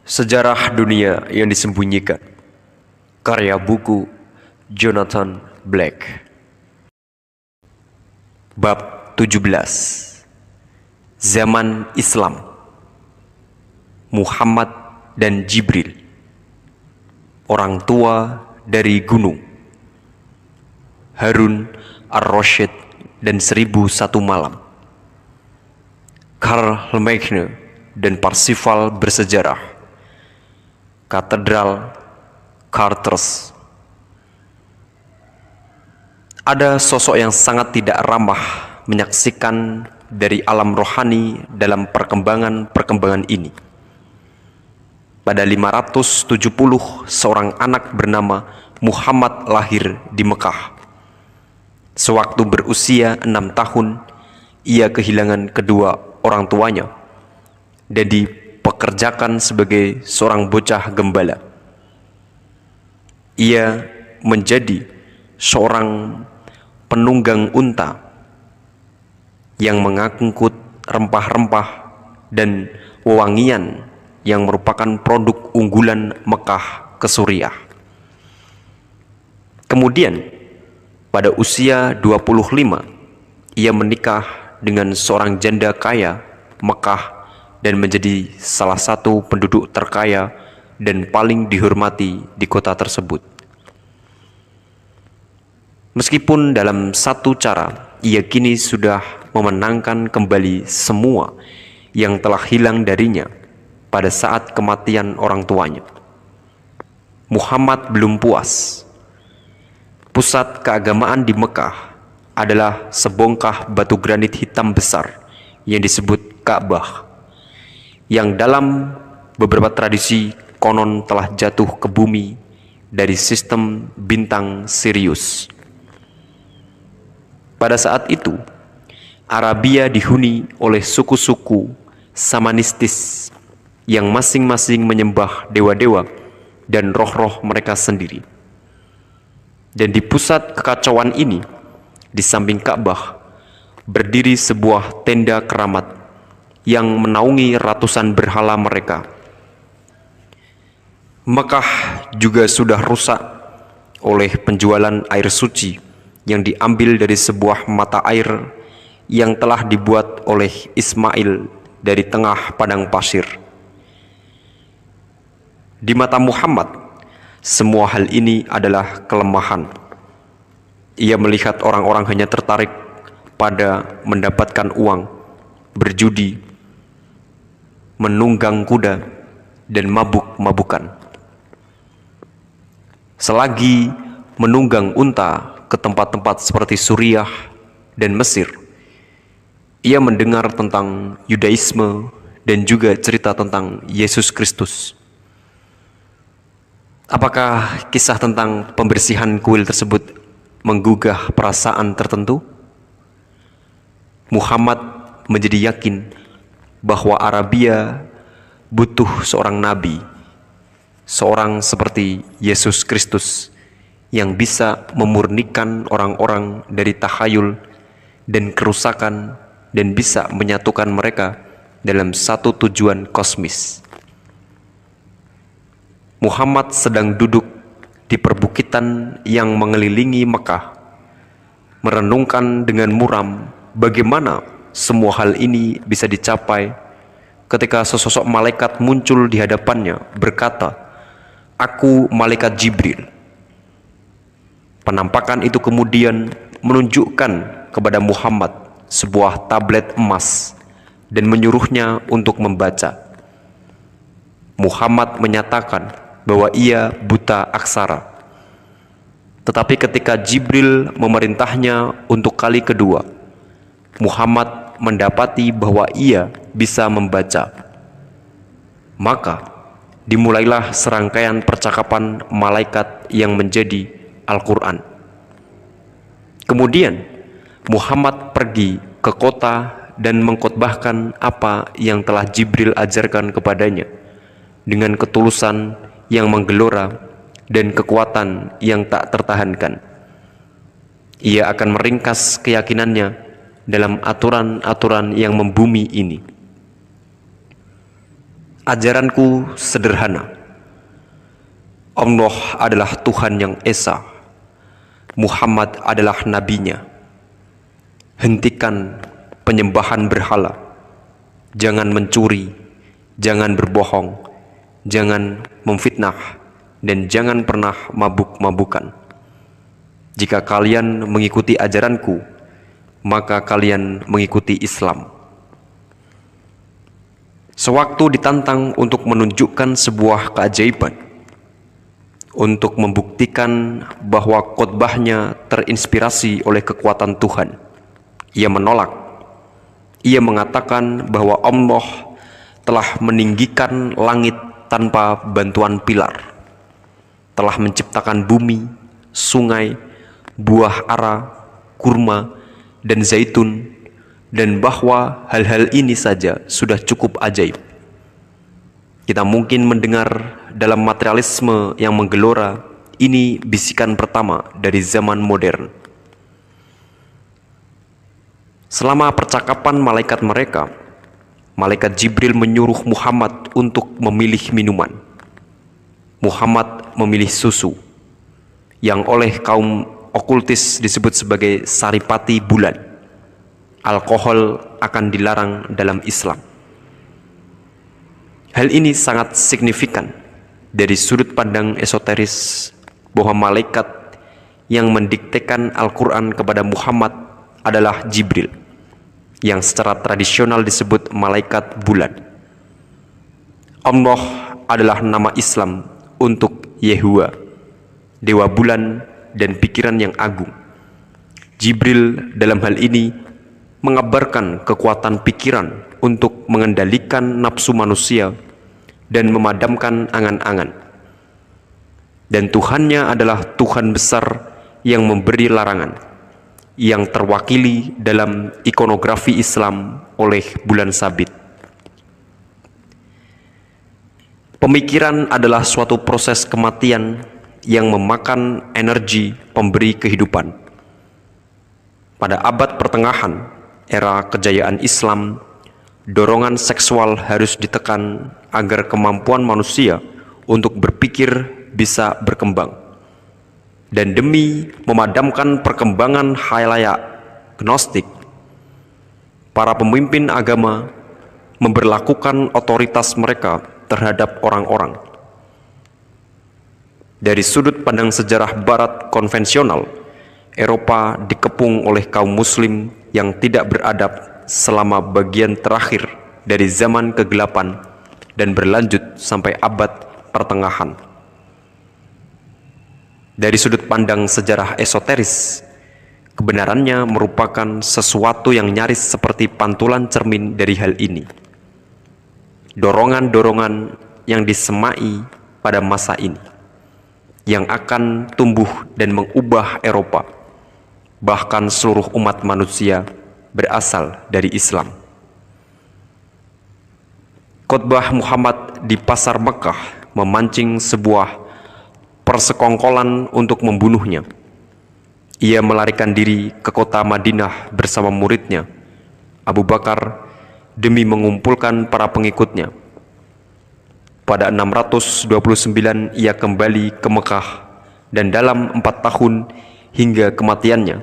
Sejarah Dunia yang Disembunyikan. Karya buku Jonathan Black. Bab 17. Zaman Islam. Muhammad dan Jibril. Orang tua dari gunung. Harun Ar-Rasyid dan 1001 malam. Karl Lemaigne dan Parsifal bersejarah. Katedral Chartres. Ada sosok yang sangat tidak ramah menyaksikan dari alam rohani dalam perkembangan ini. Pada 570, seorang anak bernama Muhammad lahir di Mekah. Sewaktu berusia 6 tahun, ia kehilangan kedua orang tuanya dan dipekerjakan sebagai seorang bocah gembala. Ia menjadi seorang penunggang unta yang mengangkut rempah-rempah dan wewangian yang merupakan produk unggulan Mekah ke Suriah. Kemudian pada usia 25, ia menikah dengan seorang janda kaya Mekah dan menjadi salah satu penduduk terkaya dan paling dihormati di kota tersebut. Meskipun dalam satu cara ia kini sudah memenangkan kembali semua yang telah hilang darinya pada saat kematian orang tuanya. Muhammad belum puas. Pusat keagamaan di Mekah adalah sebongkah batu granit hitam besar yang disebut Ka'bah, yang dalam beberapa tradisi konon telah jatuh ke bumi dari sistem bintang Sirius. Pada saat itu, Arabia dihuni oleh suku-suku Samanistis yang masing-masing menyembah dewa-dewa dan roh-roh mereka sendiri. Dan di pusat kekacauan ini, di samping Ka'bah, berdiri sebuah tenda keramat yang menaungi ratusan berhala mereka. Mekah juga sudah rusak oleh penjualan air suci yang diambil dari sebuah mata air yang telah dibuat oleh Ismail dari tengah padang pasir. Di mata Muhammad, semua hal ini adalah kelemahan. Ia melihat orang-orang hanya tertarik pada mendapatkan uang, berjudi, menunggang kuda, dan mabuk-mabukan. Selagi menunggang unta ke tempat-tempat seperti Suriah dan Mesir, ia mendengar tentang Yudaisme dan juga cerita tentang Yesus Kristus. Apakah kisah tentang pembersihan kuil tersebut menggugah perasaan tertentu? Muhammad menjadi yakin bahwa Arabia butuh seorang nabi, seorang seperti Yesus Kristus yang bisa memurnikan orang-orang dari tahayul dan kerusakan dan bisa menyatukan mereka dalam satu tujuan kosmis. Muhammad sedang duduk di perbukitan yang mengelilingi Mekah, merenungkan dengan muram bagaimana semua hal ini bisa dicapai ketika sesosok malaikat muncul di hadapannya berkata, "Aku malaikat Jibril." Penampakan itu kemudian menunjukkan kepada Muhammad sebuah tablet emas dan menyuruhnya untuk membaca. Muhammad menyatakan bahwa ia buta aksara. Tetapi ketika Jibril memerintahnya untuk kali kedua, Muhammad mendapati bahwa ia bisa membaca. Maka dimulailah serangkaian percakapan malaikat yang menjadi Al-Quran. Kemudian Muhammad pergi ke kota dan mengkhotbahkan apa yang telah Jibril ajarkan kepadanya dengan ketulusan yang menggelora dan kekuatan yang tak tertahankan. Ia akan meringkas keyakinannya dalam aturan-aturan yang membumi ini. Ajaranku sederhana. Allah adalah Tuhan yang Esa. Muhammad adalah nabinya. Hentikan penyembahan berhala. Jangan mencuri, jangan berbohong, jangan memfitnah, dan jangan pernah mabuk-mabukan. Jika kalian mengikuti ajaranku, maka kalian mengikuti Islam. Sewaktu ditantang untuk menunjukkan sebuah keajaiban, untuk membuktikan bahwa khotbahnya terinspirasi oleh kekuatan Tuhan, ia menolak. Ia mengatakan bahwa Allah telah meninggikan langit tanpa bantuan pilar, telah menciptakan bumi, sungai, buah ara, kurma, dan zaitun, dan bahwa hal-hal ini saja sudah cukup ajaib. Kita mungkin mendengar dalam materialisme yang menggelora, ini bisikan pertama dari zaman modern. Selama percakapan malaikat mereka, malaikat Jibril menyuruh Muhammad untuk memilih minuman. Muhammad memilih susu, yang oleh kaum okultis disebut sebagai saripati bulan. Alkohol akan dilarang dalam Islam. Hal ini sangat signifikan dari sudut pandang esoteris bahwa malaikat yang mendiktekan Al-Quran kepada Muhammad adalah Jibril, yang secara tradisional disebut malaikat bulan. Allah adalah nama Islam untuk Yehuwa, dewa bulan dan pikiran yang agung. Jibril dalam hal ini mengabarkan kekuatan pikiran untuk mengendalikan nafsu manusia dan memadamkan angan-angan. Dan Tuhannya adalah Tuhan besar yang memberi larangan, yang terwakili dalam ikonografi Islam oleh bulan sabit. Pemikiran adalah suatu proses kematian yang memakan energi pemberi kehidupan. Pada abad pertengahan, era kejayaan Islam, dorongan seksual harus ditekan agar kemampuan manusia untuk berpikir bisa berkembang. Dan demi memadamkan perkembangan khayalaya gnostik, para pemimpin agama memberlakukan otoritas mereka terhadap orang-orang. Dari sudut pandang sejarah barat konvensional, Eropa dikepung oleh kaum muslim yang tidak beradab selama bagian terakhir dari zaman kegelapan dan berlanjut sampai abad pertengahan. Dari sudut pandang sejarah esoteris, kebenarannya merupakan sesuatu yang nyaris seperti pantulan cermin dari hal ini. Dorongan-dorongan yang disemai pada masa ini, yang akan tumbuh dan mengubah Eropa, bahkan seluruh umat manusia, berasal dari Islam. Khotbah Muhammad di pasar Mekah memancing sebuah persekongkolan untuk membunuhnya. Ia melarikan diri ke kota Madinah bersama muridnya, Abu Bakar, demi mengumpulkan para pengikutnya. Pada 629 ia kembali ke Mekah, dan dalam 4 tahun hingga kematiannya,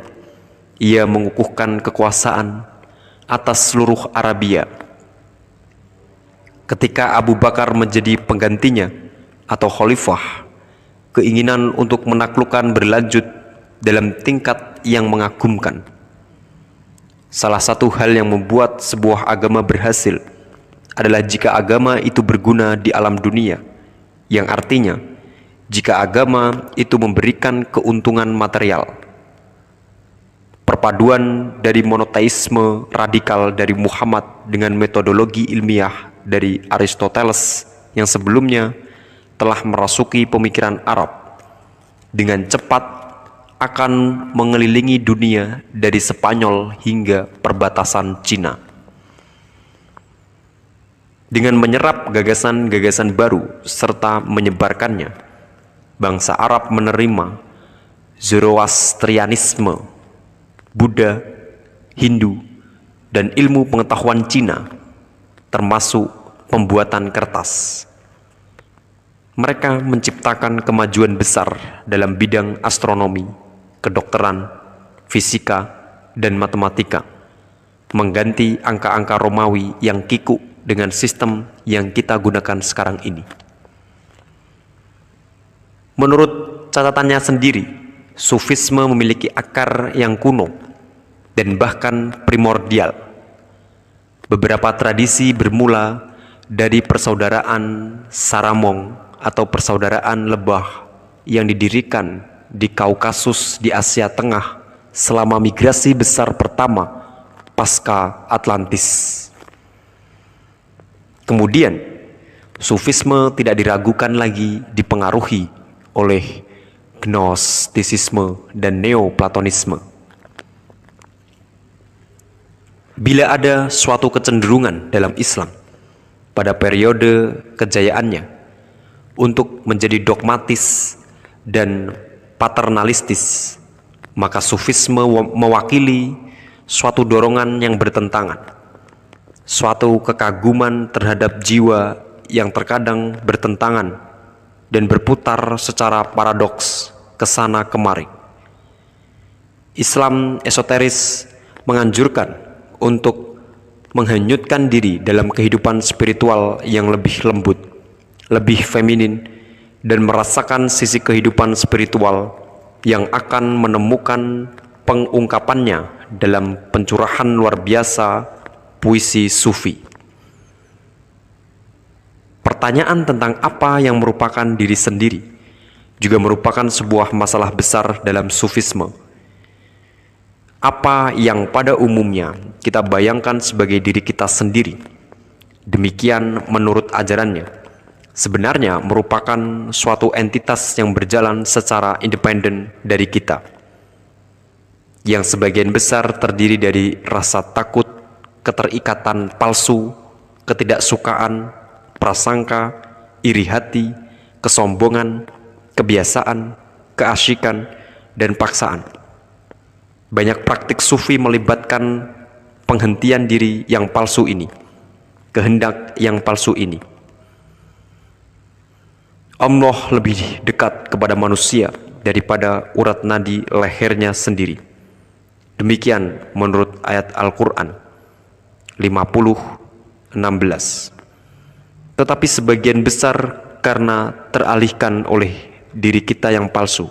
ia mengukuhkan kekuasaan atas seluruh Arabia. Ketika Abu Bakar menjadi penggantinya atau khalifah, keinginan untuk menaklukkan berlanjut dalam tingkat yang mengagumkan. Salah satu hal yang membuat sebuah agama berhasil adalah jika agama itu berguna di alam dunia, yang artinya jika agama itu memberikan keuntungan material. Perpaduan dari monoteisme radikal dari Muhammad dengan metodologi ilmiah dari Aristoteles yang sebelumnya telah merasuki pemikiran Arab, dengan cepat akan mengelilingi dunia dari Spanyol hingga perbatasan Cina. Dengan menyerap gagasan-gagasan baru serta menyebarkannya, bangsa Arab menerima Zoroastrianisme, Buddha, Hindu, dan ilmu pengetahuan Cina, termasuk pembuatan kertas. Mereka menciptakan kemajuan besar dalam bidang astronomi, kedokteran, fisika, dan matematika, mengganti angka-angka Romawi yang kikuk dengan sistem yang kita gunakan sekarang ini. Menurut catatannya sendiri, Sufisme memiliki akar yang kuno dan bahkan primordial. Beberapa tradisi bermula dari persaudaraan Saramong atau persaudaraan lebah yang didirikan di Kaukasus di Asia Tengah selama migrasi besar pertama pasca Atlantis. Kemudian, Sufisme tidak diragukan lagi dipengaruhi oleh Gnostisisme dan Neoplatonisme. Bila ada suatu kecenderungan dalam Islam pada periode kejayaannya untuk menjadi dogmatis dan paternalistis, maka Sufisme mewakili suatu dorongan yang bertentangan, suatu kekaguman terhadap jiwa yang terkadang bertentangan dan berputar secara paradoks kesana kemari. Islam esoteris menganjurkan untuk menghanyutkan diri dalam kehidupan spiritual yang lebih lembut, lebih feminin, dan merasakan sisi kehidupan spiritual yang akan menemukan pengungkapannya dalam pencurahan luar biasa puisi sufi. Pertanyaan tentang apa yang merupakan diri sendiri juga merupakan sebuah masalah besar dalam Sufisme. Apa yang pada umumnya kita bayangkan sebagai diri kita sendiri, demikian menurut ajarannya, sebenarnya merupakan suatu entitas yang berjalan secara independen dari kita, yang sebagian besar terdiri dari rasa takut, keterikatan palsu, ketidaksukaan, prasangka, iri hati, kesombongan, kebiasaan, keasyikan, dan paksaan. Banyak praktik sufi melibatkan penghentian diri yang palsu ini, kehendak yang palsu ini. Allah lebih dekat kepada manusia daripada urat nadi lehernya sendiri. Demikian menurut ayat Al-Quran 50:16. Tetapi sebagian besar karena teralihkan oleh diri kita yang palsu,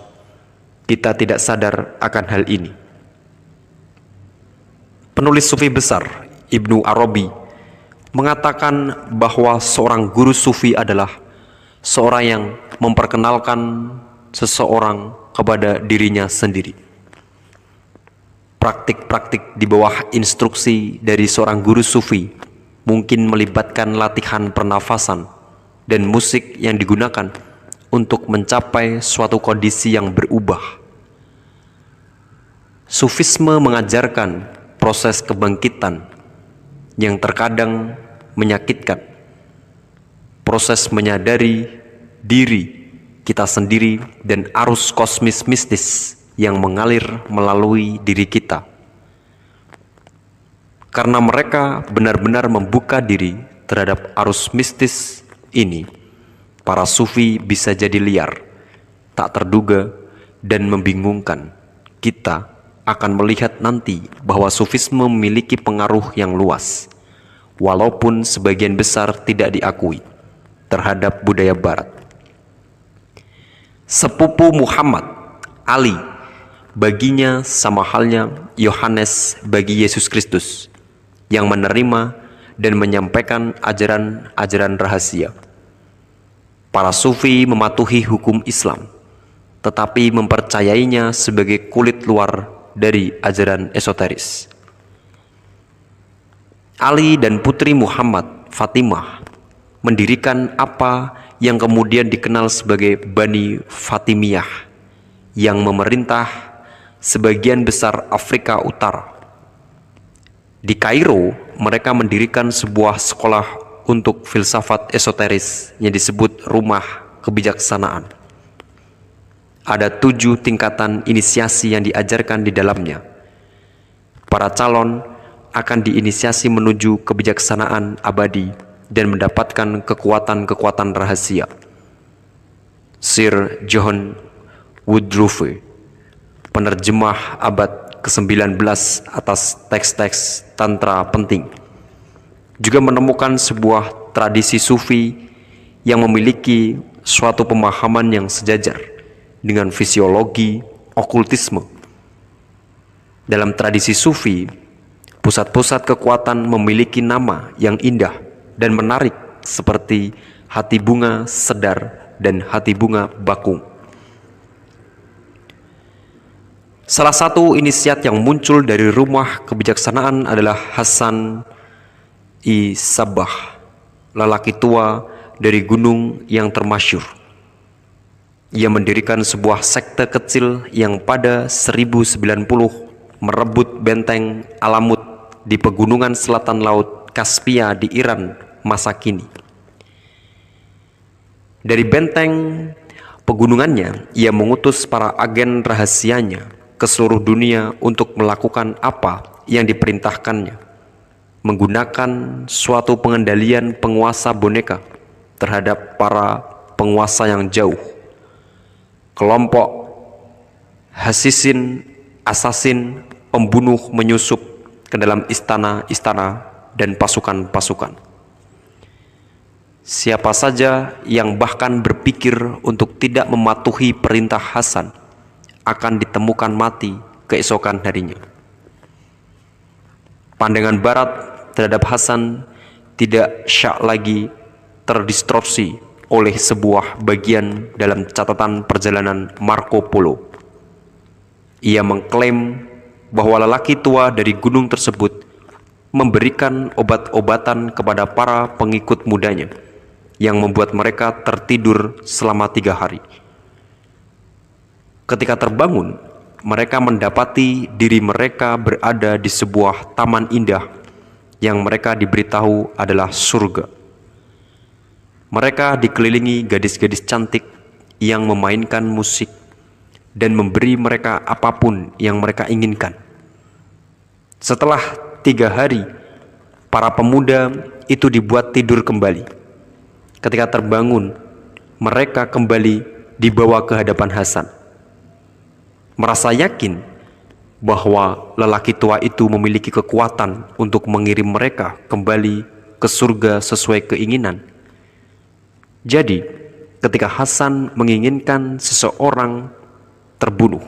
kita tidak sadar akan hal ini. Penulis sufi besar Ibnu Arabi mengatakan bahwa seorang guru sufi adalah seorang yang memperkenalkan seseorang kepada dirinya sendiri. Praktik-praktik di bawah instruksi dari seorang guru sufi mungkin melibatkan latihan pernafasan dan musik yang digunakan untuk mencapai suatu kondisi yang berubah. Sufisme mengajarkan proses kebangkitan yang terkadang menyakitkan, proses menyadari diri kita sendiri dan arus kosmis mistis yang mengalir melalui diri kita. Karena mereka benar-benar membuka diri terhadap arus mistis ini, para sufi bisa jadi liar, tak terduga, dan membingungkan. Kita akan melihat nanti bahwa Sufisme memiliki pengaruh yang luas, walaupun sebagian besar tidak diakui, terhadap budaya Barat. Sepupu Muhammad, Ali, baginya sama halnya Yohanes bagi Yesus Kristus, yang menerima dan menyampaikan ajaran-ajaran rahasia. Para sufi mematuhi hukum Islam, tetapi mempercayainya sebagai kulit luar dari ajaran esoteris. Ali dan putri Muhammad, Fatimah, mendirikan apa yang kemudian dikenal sebagai Bani Fatimiyah, yang memerintah sebagian besar Afrika Utara. Di Kairo, mereka mendirikan sebuah sekolah untuk filsafat esoteris yang disebut Rumah Kebijaksanaan. Ada 7 tingkatan inisiasi yang diajarkan di dalamnya. Para calon akan diinisiasi menuju kebijaksanaan abadi dan mendapatkan kekuatan-kekuatan rahasia. Sir John Woodruff, penerjemah abad ke-19 atas teks-teks tantra penting, juga menemukan sebuah tradisi sufi yang memiliki suatu pemahaman yang sejajar dengan fisiologi okultisme. Dalam tradisi sufi, pusat-pusat kekuatan memiliki nama yang indah dan menarik seperti hati bunga sedar dan hati bunga bakung. Salah satu inisiat yang muncul dari rumah kebijaksanaan adalah Hasan I Sabbah, lelaki tua dari gunung yang termasyhur. Ia mendirikan sebuah sekte kecil yang pada 1090 merebut benteng Alamut di pegunungan selatan laut Kaspia di Iran masa kini. Dari benteng pegunungannya, ia mengutus para agen rahasianya ke seluruh dunia untuk melakukan apa yang diperintahkannya, menggunakan suatu pengendalian penguasa boneka terhadap para penguasa yang jauh. Kelompok hasisin, asasin, pembunuh menyusup ke dalam istana-istana dan pasukan-pasukan. Siapa saja yang bahkan berpikir untuk tidak mematuhi perintah Hasan akan ditemukan mati keesokan harinya. Pandangan Barat terhadap Hasan tidak syak lagi terdistorsi oleh sebuah bagian dalam catatan perjalanan Marco Polo. Ia mengklaim bahwa lelaki tua dari gunung tersebut memberikan obat-obatan kepada para pengikut mudanya yang membuat mereka tertidur selama 3 hari. Ketika terbangun, mereka mendapati diri mereka berada di sebuah taman indah yang mereka diberitahu adalah surga. Mereka dikelilingi gadis-gadis cantik yang memainkan musik dan memberi mereka apapun yang mereka inginkan. Setelah 3 hari, para pemuda itu dibuat tidur kembali. Ketika terbangun, mereka kembali dibawa ke hadapan Hasan. Merasa yakin bahwa lelaki tua itu memiliki kekuatan untuk mengirim mereka kembali ke surga sesuai keinginan. Jadi, ketika Hasan menginginkan seseorang terbunuh,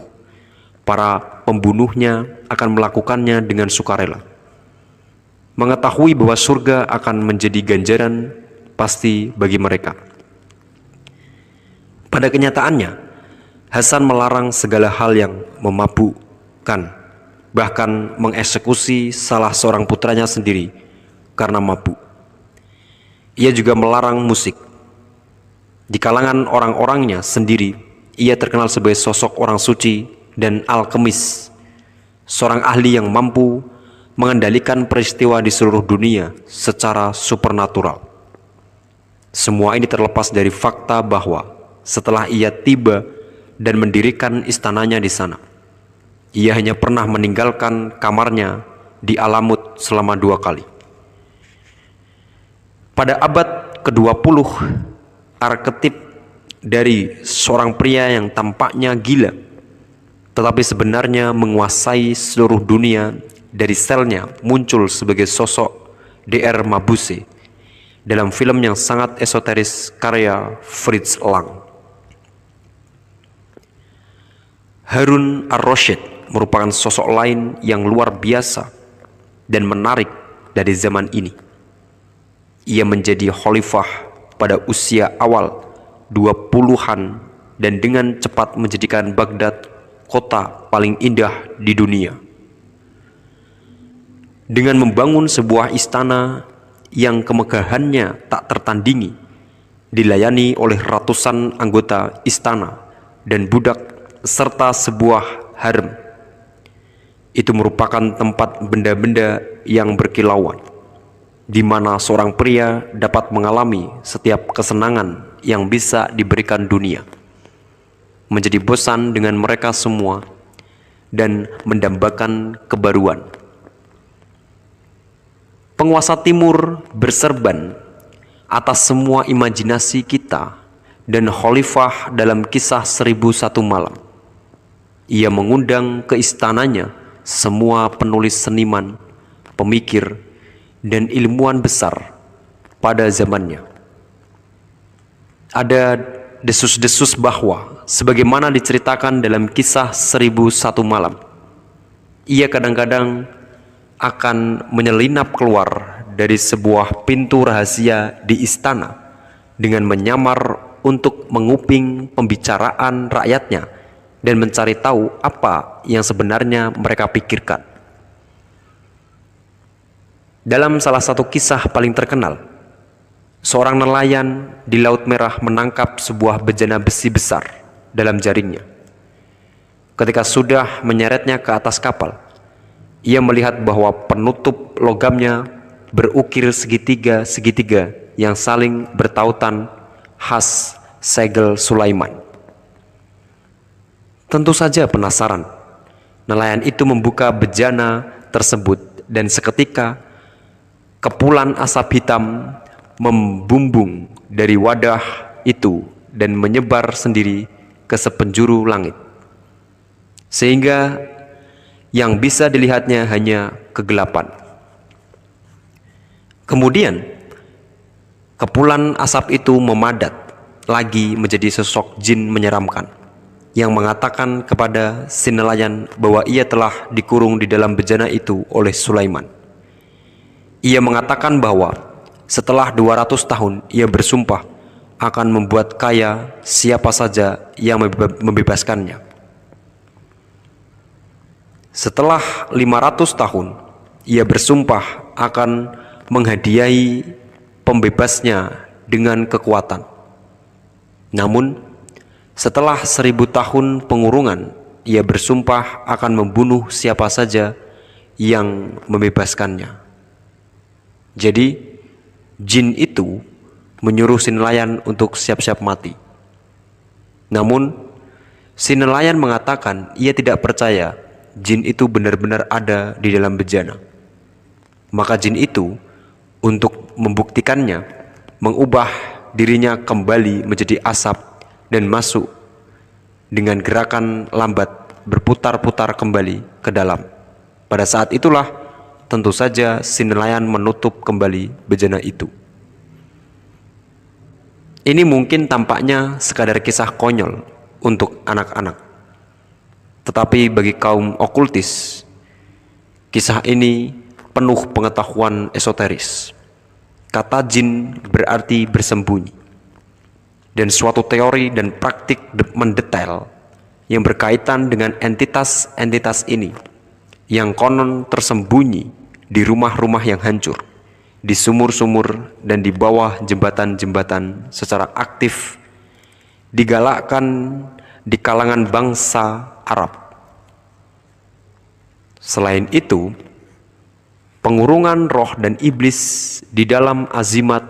para pembunuhnya akan melakukannya dengan sukarela. Mengetahui bahwa surga akan menjadi ganjaran pasti bagi mereka. Pada kenyataannya, Hasan melarang segala hal yang memabukkan, bahkan mengeksekusi salah seorang putranya sendiri karena mabuk. Ia juga melarang musik. Di kalangan orang-orangnya sendiri, ia terkenal sebagai sosok orang suci dan alkemis, seorang ahli yang mampu mengendalikan peristiwa di seluruh dunia secara supernatural. Semua ini terlepas dari fakta bahwa setelah ia tiba dan mendirikan istananya di sana, ia hanya pernah meninggalkan kamarnya di Alamut selama 2 kali. Pada abad ke-20, arketip dari seorang pria yang tampaknya gila tetapi sebenarnya menguasai seluruh dunia dari selnya muncul sebagai sosok Dr. Mabuse dalam film yang sangat esoteris karya Fritz Lang. Harun ar-Rasyid merupakan sosok lain yang luar biasa dan menarik dari zaman ini. Ia menjadi khalifah pada usia awal 20-an dan dengan cepat menjadikan Baghdad kota paling indah di dunia. Dengan membangun sebuah istana yang kemegahannya tak tertandingi, dilayani oleh ratusan anggota istana dan budak serta sebuah harem. Itu merupakan tempat benda-benda yang berkilauan, di mana seorang pria dapat mengalami setiap kesenangan yang bisa diberikan dunia, menjadi bosan dengan mereka semua, dan mendambakan kebaruan. Penguasa timur berserban atas semua imajinasi kita dan khalifah dalam kisah 1001 malam. Ia mengundang ke istananya semua penulis seniman, pemikir, dan ilmuwan besar pada zamannya. Ada desus-desus bahwa sebagaimana diceritakan dalam kisah 1001 malam, ia kadang-kadang akan menyelinap keluar dari sebuah pintu rahasia di istana dengan menyamar untuk menguping pembicaraan rakyatnya dan mencari tahu apa yang sebenarnya mereka pikirkan. Dalam salah satu kisah paling terkenal, seorang nelayan di Laut Merah menangkap sebuah bejana besi besar dalam jaringnya. Ketika sudah menyeretnya ke atas kapal, ia melihat bahwa penutup logamnya berukir segitiga-segitiga yang saling bertautan khas segel Sulaiman. Tentu saja penasaran, nelayan itu membuka bejana tersebut dan seketika kepulan asap hitam membumbung dari wadah itu dan menyebar sendiri ke sepenjuru langit, sehingga yang bisa dilihatnya hanya kegelapan. Kemudian kepulan asap itu memadat lagi menjadi sosok jin menyeramkan yang mengatakan kepada si nelayan bahwa ia telah dikurung di dalam bejana itu oleh Sulaiman. Ia mengatakan bahwa setelah 200 tahun ia bersumpah akan membuat kaya siapa saja yang membebaskannya. Setelah 500 tahun ia bersumpah akan menghadiahi pembebasnya dengan kekuatan. Namun setelah 1000 tahun pengurungan, ia bersumpah akan membunuh siapa saja yang membebaskannya. Jadi jin itu menyuruh si nelayan untuk siap-siap mati. Namun si nelayan mengatakan ia tidak percaya jin itu benar-benar ada di dalam bejana. Maka jin itu untuk membuktikannya mengubah dirinya kembali menjadi asap dan masuk dengan gerakan lambat berputar-putar kembali ke dalam. Pada saat itulah tentu saja si nelayan menutup kembali bejana itu. Ini mungkin tampaknya sekadar kisah konyol untuk anak-anak, tetapi bagi kaum okultis, kisah ini penuh pengetahuan esoteris. Kata jin berarti bersembunyi, dan suatu teori dan praktik mendetail yang berkaitan dengan entitas-entitas ini yang konon tersembunyi di rumah-rumah yang hancur, di sumur-sumur dan di bawah jembatan-jembatan secara aktif digalakkan di kalangan bangsa Arab. Selain itu, pengurungan roh dan iblis di dalam azimat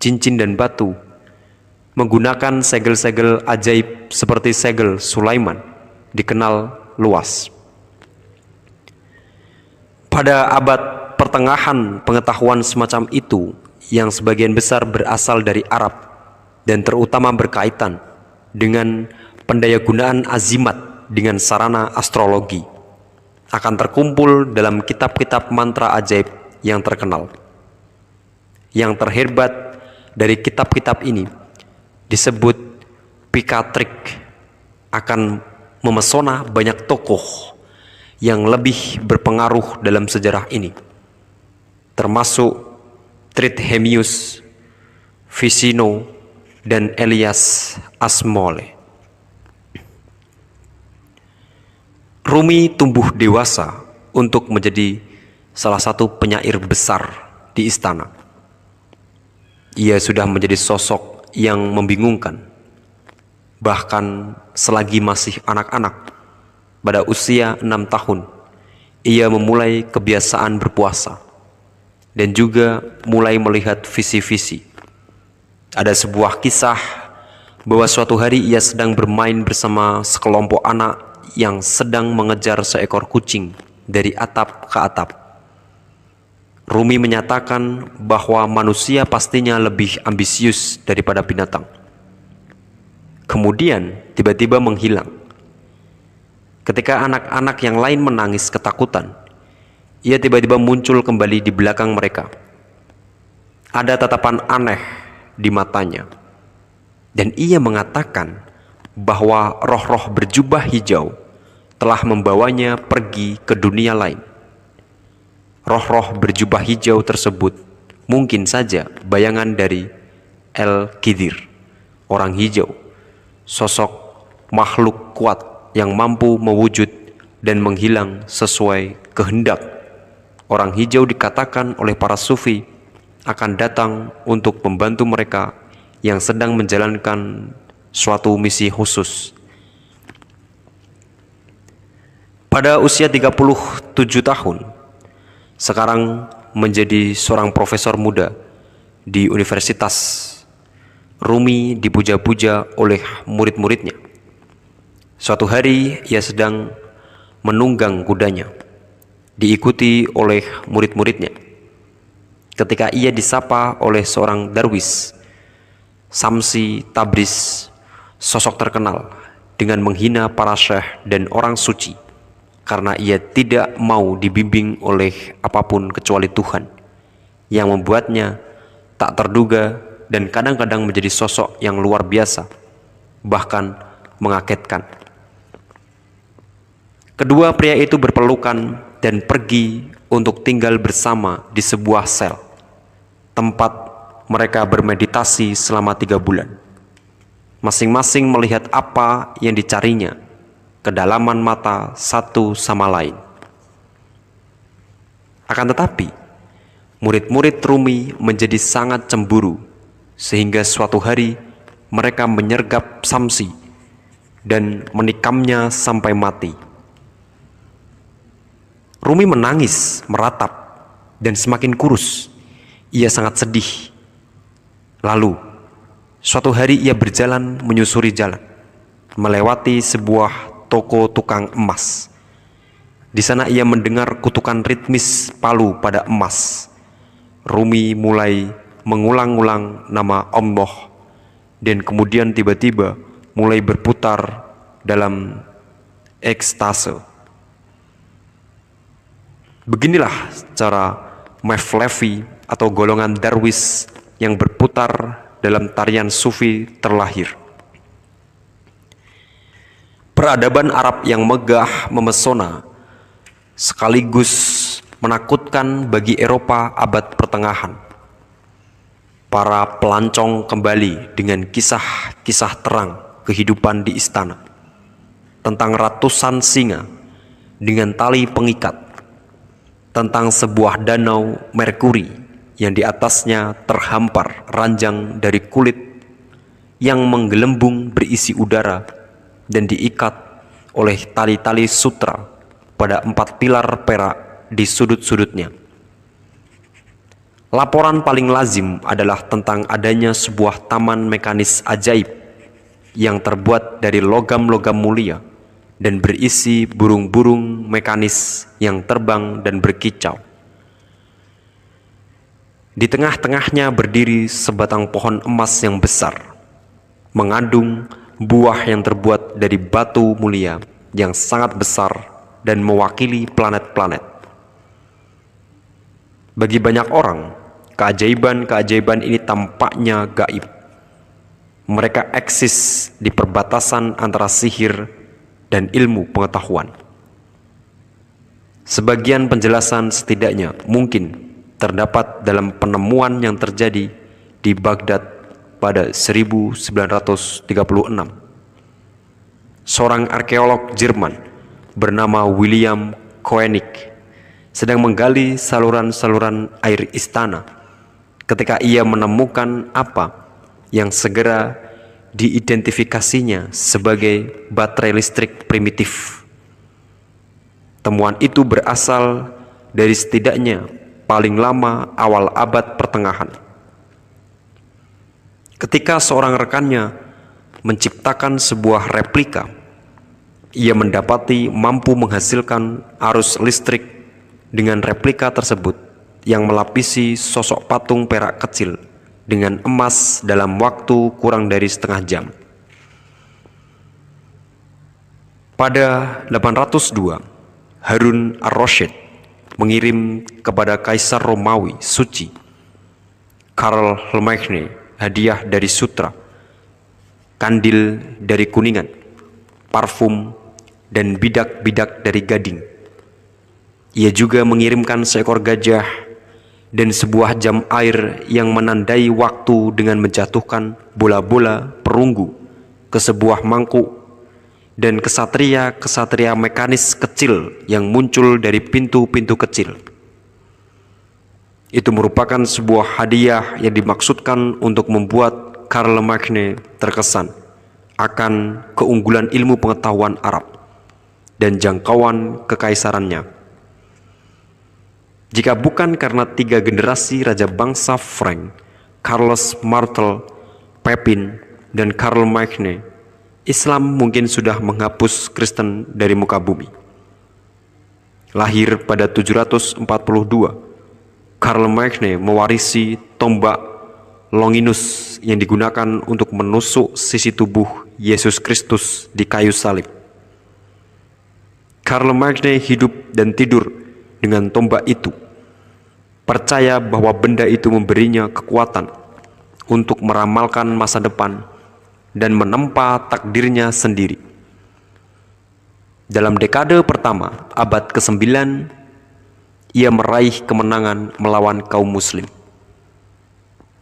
cincin dan batu menggunakan segel-segel ajaib seperti segel Sulaiman dikenal luas. Pada abad pertengahan, pengetahuan semacam itu yang sebagian besar berasal dari Arab dan terutama berkaitan dengan pendayagunaan azimat dengan sarana astrologi akan terkumpul dalam kitab-kitab mantra ajaib yang terkenal. Yang terhebat dari kitab-kitab ini disebut Pikatrik, akan memesona banyak tokoh yang lebih berpengaruh dalam sejarah ini, termasuk Trithemius, Ficino, dan Elias Asmole. Rumi tumbuh dewasa untuk menjadi salah satu penyair besar di istana. Ia sudah menjadi sosok yang membingungkan. Bahkan selagi masih anak-anak, pada usia 6 tahun, ia memulai kebiasaan berpuasa dan juga mulai melihat visi-visi. Ada sebuah kisah bahwa suatu hari ia sedang bermain bersama sekelompok anak yang sedang mengejar seekor kucing dari atap ke atap. Rumi menyatakan bahwa manusia pastinya lebih ambisius daripada binatang. Kemudian tiba-tiba menghilang. Ketika anak-anak yang lain menangis ketakutan, ia tiba-tiba muncul kembali di belakang mereka. Ada tatapan aneh di matanya, dan ia mengatakan bahwa roh-roh berjubah hijau telah membawanya pergi ke dunia lain. Roh-roh berjubah hijau tersebut mungkin saja bayangan dari El-Qidir, orang hijau, sosok makhluk kuat yang mampu mewujud dan menghilang sesuai kehendak. Orang hijau dikatakan oleh para sufi akan datang untuk membantu mereka yang sedang menjalankan suatu misi khusus. Pada usia 37 tahun, sekarang menjadi seorang profesor muda di universitas, Rumi dipuja-puja oleh murid-muridnya. Suatu hari ia sedang menunggang kudanya, diikuti oleh murid-muridnya. Ketika ia disapa oleh seorang darwis, Samsi Tabriz, sosok terkenal dengan menghina para syekh dan orang suci, karena ia tidak mau dibimbing oleh apapun kecuali Tuhan, yang membuatnya tak terduga dan kadang-kadang menjadi sosok yang luar biasa, bahkan mengagetkan. Kedua pria itu berpelukan dan pergi untuk tinggal bersama di sebuah sel, tempat mereka bermeditasi selama 3 bulan. Masing-masing melihat apa yang dicarinya, kedalaman mata satu sama lain. Akan tetapi, murid-murid Rumi menjadi sangat cemburu, sehingga suatu hari mereka menyergap Samsi dan menikamnya sampai mati. Rumi menangis, meratap, dan semakin kurus. Ia sangat sedih. Lalu, suatu hari ia berjalan menyusuri jalan, melewati sebuah toko tukang emas. Di sana ia mendengar kutukan ritmis palu pada emas. Rumi mulai mengulang-ulang nama Allah, dan kemudian tiba-tiba mulai berputar dalam ekstase. Beginilah cara Mevlevi atau golongan darwis yang berputar dalam tarian sufi terlahir. Peradaban Arab yang megah memesona sekaligus menakutkan bagi Eropa abad pertengahan. Para pelancong kembali dengan kisah-kisah terang kehidupan di istana, tentang ratusan singa dengan tali pengikat, tentang sebuah danau Merkuri yang di atasnya terhampar ranjang dari kulit yang menggelembung berisi udara dan diikat oleh tali-tali sutra pada 4 pilar perak di sudut-sudutnya. Laporan paling lazim adalah tentang adanya sebuah taman mekanis ajaib yang terbuat dari logam-logam mulia dan berisi burung-burung mekanis yang terbang dan berkicau. Di tengah-tengahnya berdiri sebatang pohon emas yang besar, mengandung buah yang terbuat dari batu mulia yang sangat besar dan mewakili planet-planet. Bagi banyak orang, keajaiban-keajaiban ini tampaknya gaib. Mereka eksis di perbatasan antara sihir dan ilmu pengetahuan. Sebagian penjelasan setidaknya mungkin terdapat dalam penemuan yang terjadi di Baghdad pada 1936. Seorang arkeolog Jerman bernama William Koenig sedang menggali saluran-saluran air istana ketika ia menemukan apa yang segera diidentifikasinya sebagai baterai listrik primitif. Temuan itu berasal dari setidaknya paling lama awal abad pertengahan. Ketika seorang rekannya menciptakan sebuah replika, ia mendapati mampu menghasilkan arus listrik dengan replika tersebut yang melapisi sosok patung perak kecil dengan emas dalam waktu kurang dari setengah jam. Pada 802, Harun ar-Rasyid mengirim kepada Kaisar Romawi Suci Karl Lemaigne hadiah dari Sutra, kandil dari Kuningan, parfum, dan bidak-bidak dari Gading. Ia juga mengirimkan seekor gajah dan sebuah jam air yang menandai waktu dengan menjatuhkan bola-bola perunggu ke sebuah mangkuk, dan kesatria-kesatria mekanis kecil yang muncul dari pintu-pintu kecil. Itu merupakan sebuah hadiah yang dimaksudkan untuk membuat Karl Lemaigne terkesan akan keunggulan ilmu pengetahuan Arab dan jangkauan kekaisarannya. Jika bukan karena 3 generasi raja bangsa Frank, Charles Martel, Pepin, dan Karl Lemaigne, Islam mungkin sudah menghapus Kristen dari muka bumi. Lahir pada 742, Karl Lemaigne mewarisi tombak Longinus yang digunakan untuk menusuk sisi tubuh Yesus Kristus di kayu salib. Karl Lemaigne hidup dan tidur dengan tombak itu, percaya bahwa benda itu memberinya kekuatan untuk meramalkan masa depan dan menempa takdirnya sendiri. Dalam dekade pertama abad ke-9, ia meraih kemenangan melawan kaum muslim.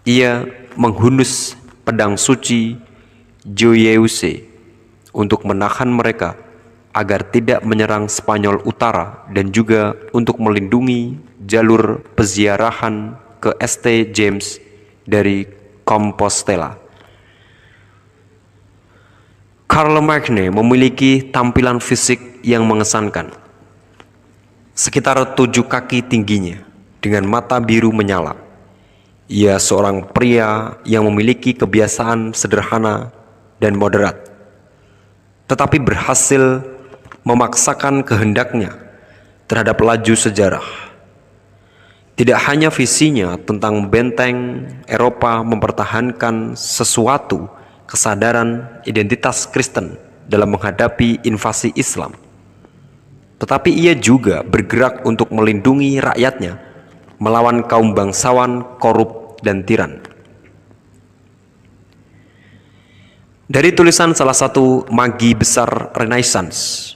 Ia menghunus pedang suci Joyeuse untuk menahan mereka agar tidak menyerang Spanyol Utara dan juga untuk melindungi jalur peziarahan ke St. James dari Compostela. Karl Lemaigne memiliki tampilan fisik yang mengesankan. Sekitar 7 kaki tingginya dengan mata biru menyala. Ia seorang pria yang memiliki kebiasaan sederhana dan moderat, tetapi berhasil memaksakan kehendaknya terhadap laju sejarah. Tidak hanya visinya tentang benteng Eropa mempertahankan sesuatu kesadaran identitas Kristen dalam menghadapi invasi Islam, tetapi ia juga bergerak untuk melindungi rakyatnya melawan kaum bangsawan korup dan tiran. Dari tulisan salah satu magi besar Renaissance,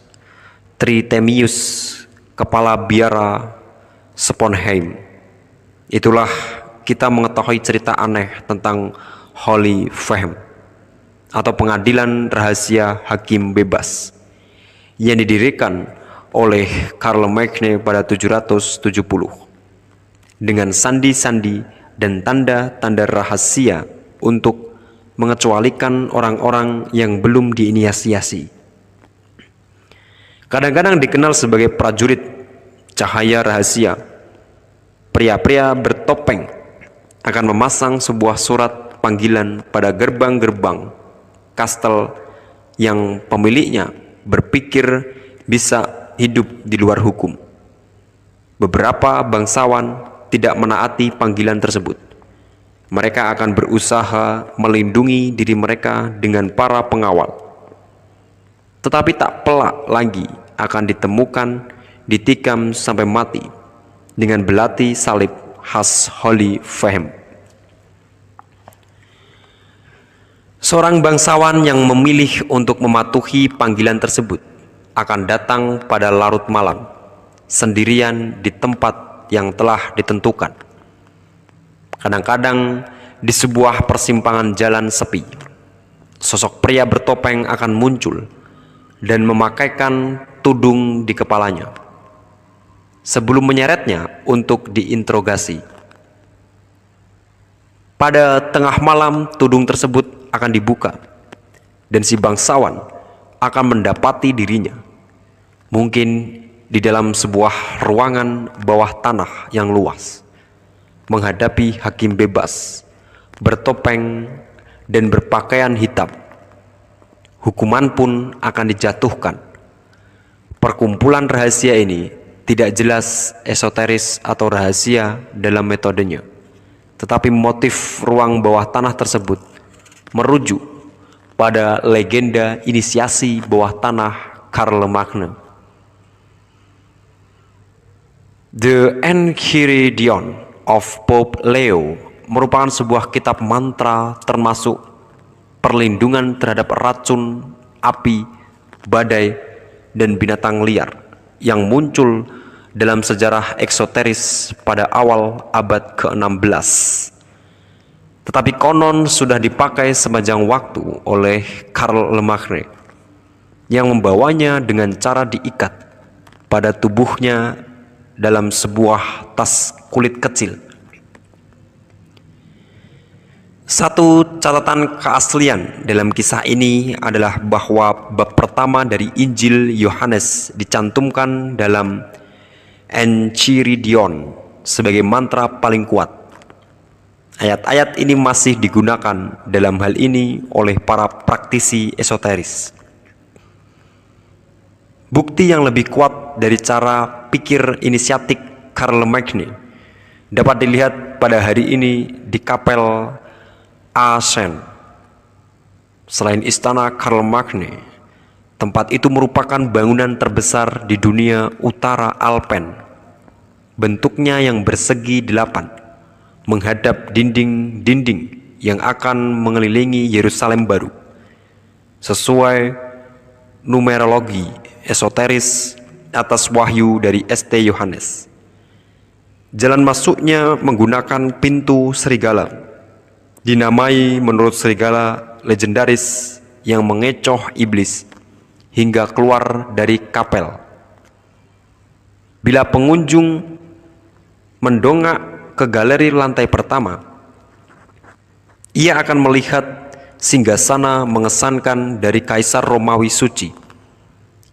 Trithemius, kepala biara Sponheim, itulah kita mengetahui cerita aneh tentang Holy Fahem atau pengadilan rahasia hakim bebas yang didirikan oleh Karl Lemaigne pada 770 dengan sandi-sandi dan tanda-tanda rahasia untuk mengecualikan orang-orang yang belum diinisiasi. Kadang-kadang dikenal sebagai prajurit cahaya rahasia, pria-pria bertopeng akan memasang sebuah surat panggilan pada gerbang-gerbang kastel yang pemiliknya berpikir bisa hidup di luar hukum. Beberapa bangsawan tidak menaati panggilan tersebut. Mereka akan berusaha melindungi diri mereka dengan para pengawal. Tetapi tak pelak lagi akan ditemukan ditikam sampai mati dengan belati salib khas Holy Fahem. Seorang bangsawan yang memilih untuk mematuhi panggilan tersebut akan datang pada larut malam, sendirian di tempat yang telah ditentukan. Kadang-kadang di sebuah persimpangan jalan sepi, sosok pria bertopeng akan muncul dan memakaikan tudung di kepalanya sebelum menyeretnya untuk diinterogasi. Pada tengah malam tudung tersebut akan dibuka dan si bangsawan akan mendapati dirinya mungkin di dalam sebuah ruangan bawah tanah yang luas, menghadapi hakim bebas bertopeng dan berpakaian hitam. Hukuman pun akan dijatuhkan. Perkumpulan rahasia ini tidak jelas, esoteris atau rahasia dalam metodenya. Tetapi motif ruang bawah tanah tersebut merujuk pada legenda inisiasi bawah tanah Karl Marx. The Enchiridion of Pope Leo merupakan sebuah kitab mantra termasuk perlindungan terhadap racun, api, badai, dan binatang liar yang muncul dalam sejarah eksoteris pada awal abad ke-16. Tetapi konon sudah dipakai semajang waktu oleh Karl Marx yang membawanya dengan cara diikat pada tubuhnya dalam sebuah tas kulit kecil. Satu catatan keaslian dalam kisah ini adalah bahwa bab pertama dari Injil Yohanes dicantumkan dalam Enchiridion sebagai mantra paling kuat. Ayat-ayat ini masih digunakan dalam hal ini oleh para praktisi esoteris. Bukti yang lebih kuat dari cara pikir inisiatik Karl Marx dapat dilihat pada hari ini di Kapel Aachen. Selain istana Karl Marx, tempat itu merupakan bangunan terbesar di dunia utara Alpen. Bentuknya yang bersegi 8, menghadap dinding-dinding yang akan mengelilingi Yerusalem baru, sesuai numerologi esoteris atas wahyu dari St. Yohanes. Jalan masuknya menggunakan pintu serigala, dinamai menurut serigala legendaris yang mengecoh iblis hingga keluar dari kapel. Bila pengunjung mendongak ke galeri lantai pertama, ia akan melihat singgasana mengesankan dari Kaisar Romawi suci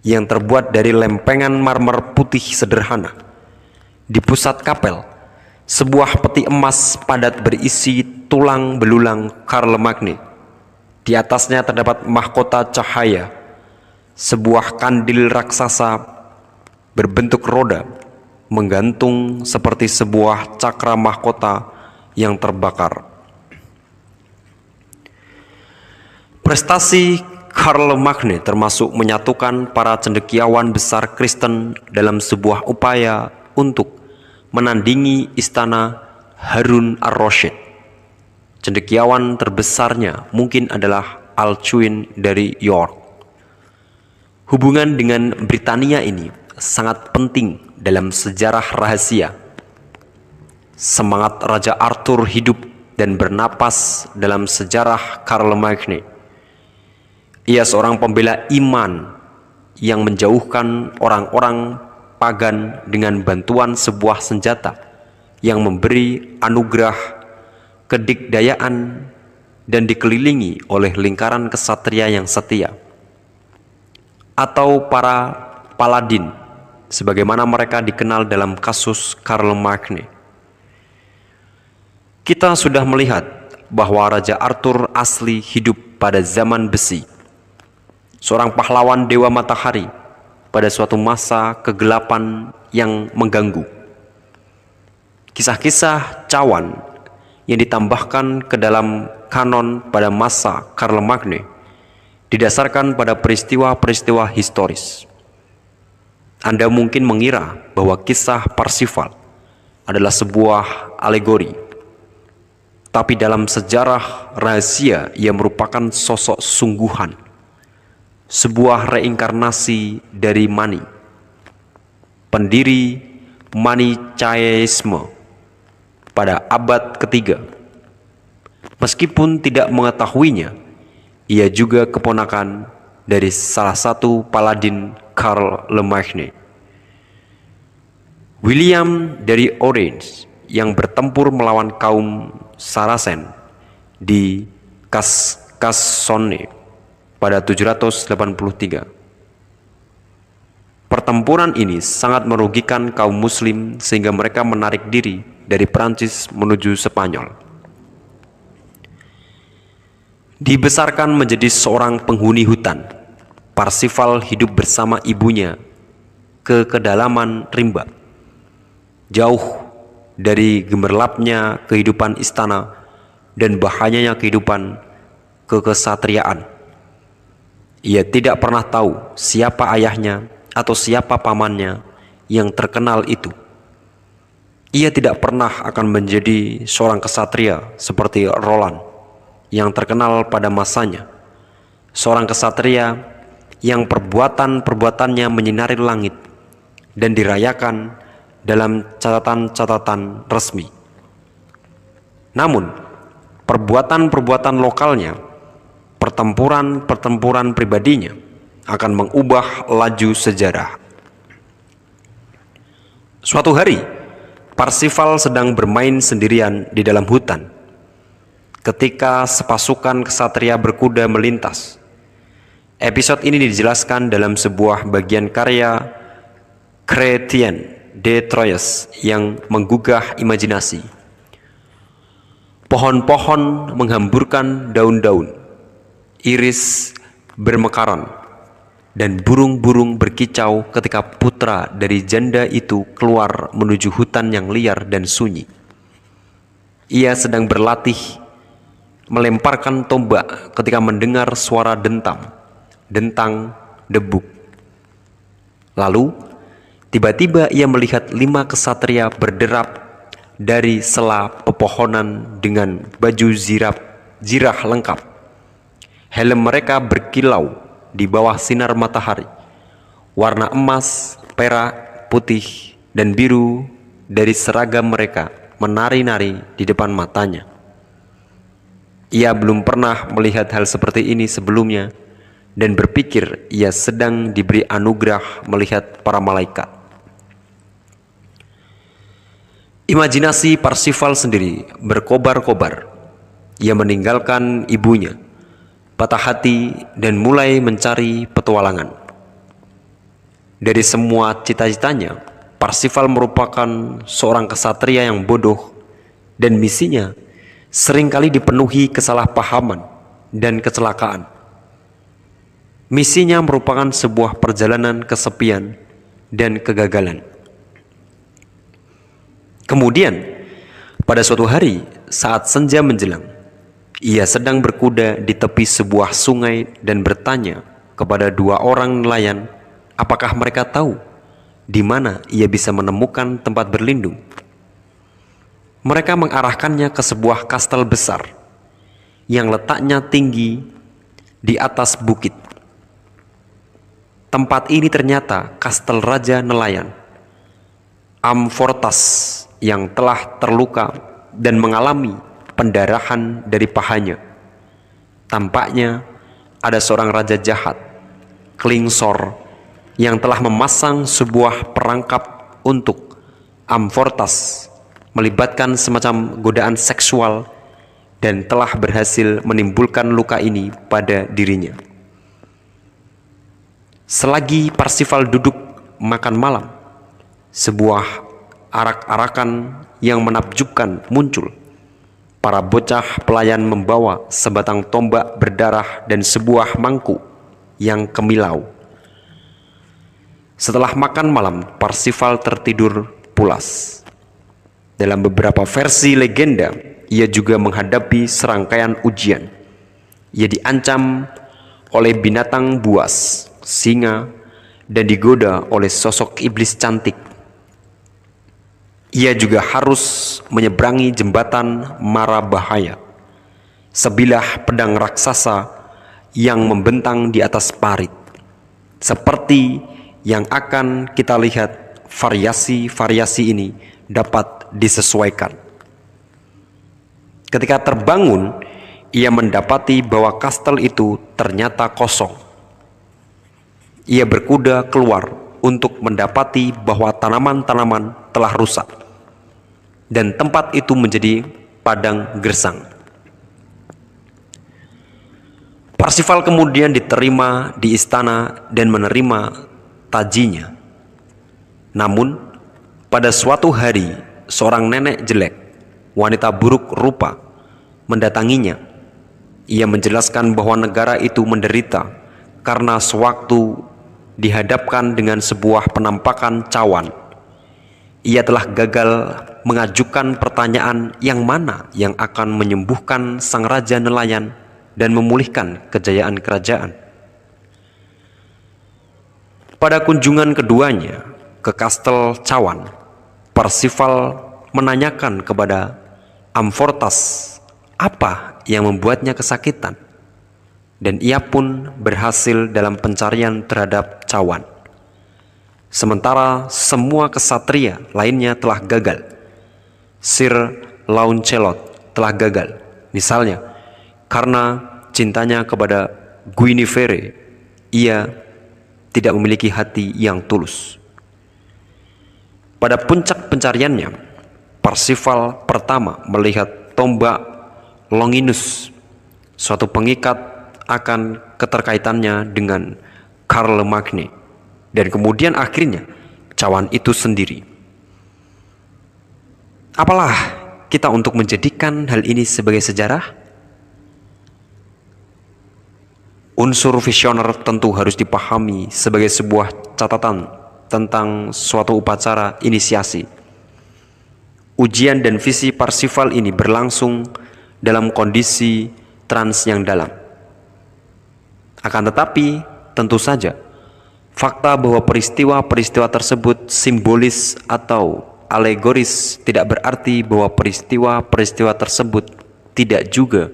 yang terbuat dari lempengan marmer putih sederhana. Di pusat kapel, sebuah peti emas padat berisi tulang belulang Karl Marx. Di atasnya terdapat mahkota cahaya, sebuah kandil raksasa berbentuk roda menggantung seperti sebuah cakra mahkota yang terbakar. Prestasi Karl Marx termasuk menyatukan para cendekiawan besar Kristen dalam sebuah upaya untuk menandingi istana Harun ar-Rasyid. Cendekiawan terbesarnya mungkin adalah Alcuin dari York. Hubungan dengan Britania ini sangat penting dalam sejarah rahasia. Semangat Raja Arthur hidup dan bernapas dalam sejarah Karl Marx. Ia seorang pembela iman yang menjauhkan orang-orang pagan dengan bantuan sebuah senjata yang memberi anugerah kedikdayaan dan dikelilingi oleh lingkaran kesatria yang setia, atau para paladin sebagaimana mereka dikenal dalam kasus Karl Marx. Kita sudah melihat bahwa Raja Arthur asli hidup pada zaman besi, seorang pahlawan dewa matahari pada suatu masa kegelapan yang mengganggu. Kisah-kisah cawan yang ditambahkan ke dalam kanon pada masa Karl Marx didasarkan pada peristiwa-peristiwa historis. Anda mungkin mengira bahwa kisah Parsifal adalah sebuah alegori, tapi dalam sejarah rahasia ia merupakan sosok sungguhan, sebuah reinkarnasi dari Mani, pendiri Manichaeisme pada abad ketiga. Meskipun tidak mengetahuinya, ia juga keponakan dari salah satu paladin Karl Marx, William dari Orange, yang bertempur melawan kaum Saracen di Carcassonne pada 783. Pertempuran ini sangat merugikan kaum muslim sehingga mereka menarik diri dari Prancis menuju Spanyol. Dibesarkan menjadi seorang penghuni hutan, Parsifal hidup bersama ibunya ke kedalaman rimba, jauh dari gemerlapnya kehidupan istana dan bahayanya kehidupan kekesatriaan. Ia tidak pernah tahu siapa ayahnya atau siapa pamannya yang terkenal itu. Ia tidak pernah akan menjadi seorang kesatria seperti Roland yang terkenal pada masanya, seorang kesatria yang perbuatan-perbuatannya menyinari langit dan dirayakan dalam catatan-catatan resmi. Namun, perbuatan-perbuatan lokalnya, pertempuran-pertempuran pribadinya akan mengubah laju sejarah. Suatu hari, Parsifal sedang bermain sendirian di dalam hutan ketika sepasukan kesatria berkuda melintas. Episode ini dijelaskan dalam sebuah bagian karya Chrétien de Troyes yang menggugah imajinasi. Pohon-pohon menghamburkan daun-daun, iris bermekaran, dan burung-burung berkicau ketika putra dari janda itu keluar menuju hutan yang liar dan sunyi. Ia sedang berlatih melemparkan tombak ketika mendengar suara dentang debuk. Lalu tiba-tiba ia melihat 5 kesatria berderap dari sela pepohonan dengan baju zirah lengkap. Helm mereka berkilau di bawah sinar matahari. Warna emas, perak, putih, dan biru dari seragam mereka menari-nari di depan matanya. Ia belum pernah melihat hal seperti ini sebelumnya dan berpikir ia sedang diberi anugerah melihat para malaikat. Imajinasi Parsifal sendiri berkobar-kobar. Ia meninggalkan ibunya, patah hati, dan mulai mencari petualangan. Dari semua cita-citanya, Parsifal merupakan seorang kesatria yang bodoh, dan misinya seringkali dipenuhi kesalahpahaman dan kecelakaan. Misinya merupakan sebuah perjalanan kesepian dan kegagalan. Kemudian, pada suatu hari saat senja menjelang, ia sedang berkuda di tepi sebuah sungai dan bertanya kepada 2 orang nelayan apakah mereka tahu di mana ia bisa menemukan tempat berlindung. Mereka mengarahkannya ke sebuah kastel besar yang letaknya tinggi di atas bukit. Tempat ini ternyata kastel Raja Nelayan Amfortas yang telah terluka dan mengalami pendarahan dari pahanya. Tampaknya ada seorang raja jahat, Klingsor, yang telah memasang sebuah perangkap untuk Amfortas, melibatkan semacam godaan seksual, dan telah berhasil menimbulkan luka ini pada dirinya. Selagi Parsifal duduk makan malam, sebuah arak-arakan yang menakjubkan muncul. Para bocah pelayan membawa sebatang tombak berdarah dan sebuah mangkuk yang kemilau. Setelah makan malam, Parsifal tertidur pulas. Dalam beberapa versi legenda, ia juga menghadapi serangkaian ujian. Ia diancam oleh binatang buas, singa, dan digoda oleh sosok iblis cantik. Ia juga harus menyeberangi jembatan mara bahaya, sebilah pedang raksasa yang membentang di atas parit. Seperti yang akan kita lihat, variasi-variasi ini dapat disesuaikan. Ketika terbangun, ia mendapati bahwa kastel itu ternyata kosong. Ia berkuda keluar untuk mendapati bahwa tanaman-tanaman telah rusak dan tempat itu menjadi padang gersang. Parsifal kemudian diterima di istana dan menerima tajinya. Namun, pada suatu hari, seorang nenek jelek, wanita buruk rupa, mendatanginya. Ia menjelaskan bahwa negara itu menderita karena sewaktu dihadapkan dengan sebuah penampakan cawan. Ia telah gagal mengajukan pertanyaan yang mana yang akan menyembuhkan sang raja nelayan dan memulihkan kejayaan kerajaan. Pada kunjungan keduanya ke Kastel Cawan, Parsifal menanyakan kepada Amfortas apa yang membuatnya kesakitan, dan ia pun berhasil dalam pencarian terhadap cawan. Sementara semua kesatria lainnya telah gagal. Sir Launcelot telah gagal, misalnya karena cintanya kepada Guinevere, ia tidak memiliki hati yang tulus. Pada puncak pencariannya, Parsifal pertama melihat tombak Longinus, suatu pengikat akan keterkaitannya dengan Charlemagne, dan kemudian akhirnya cawan itu sendiri. Apalah kita untuk menjadikan hal ini sebagai sejarah? Unsur visioner tentu harus dipahami sebagai sebuah catatan tentang suatu upacara inisiasi. Ujian dan visi Parsifal ini berlangsung dalam kondisi trans yang dalam. Akan tetapi, tentu saja, fakta bahwa peristiwa-peristiwa tersebut simbolis atau alegoris tidak berarti bahwa peristiwa-peristiwa tersebut tidak juga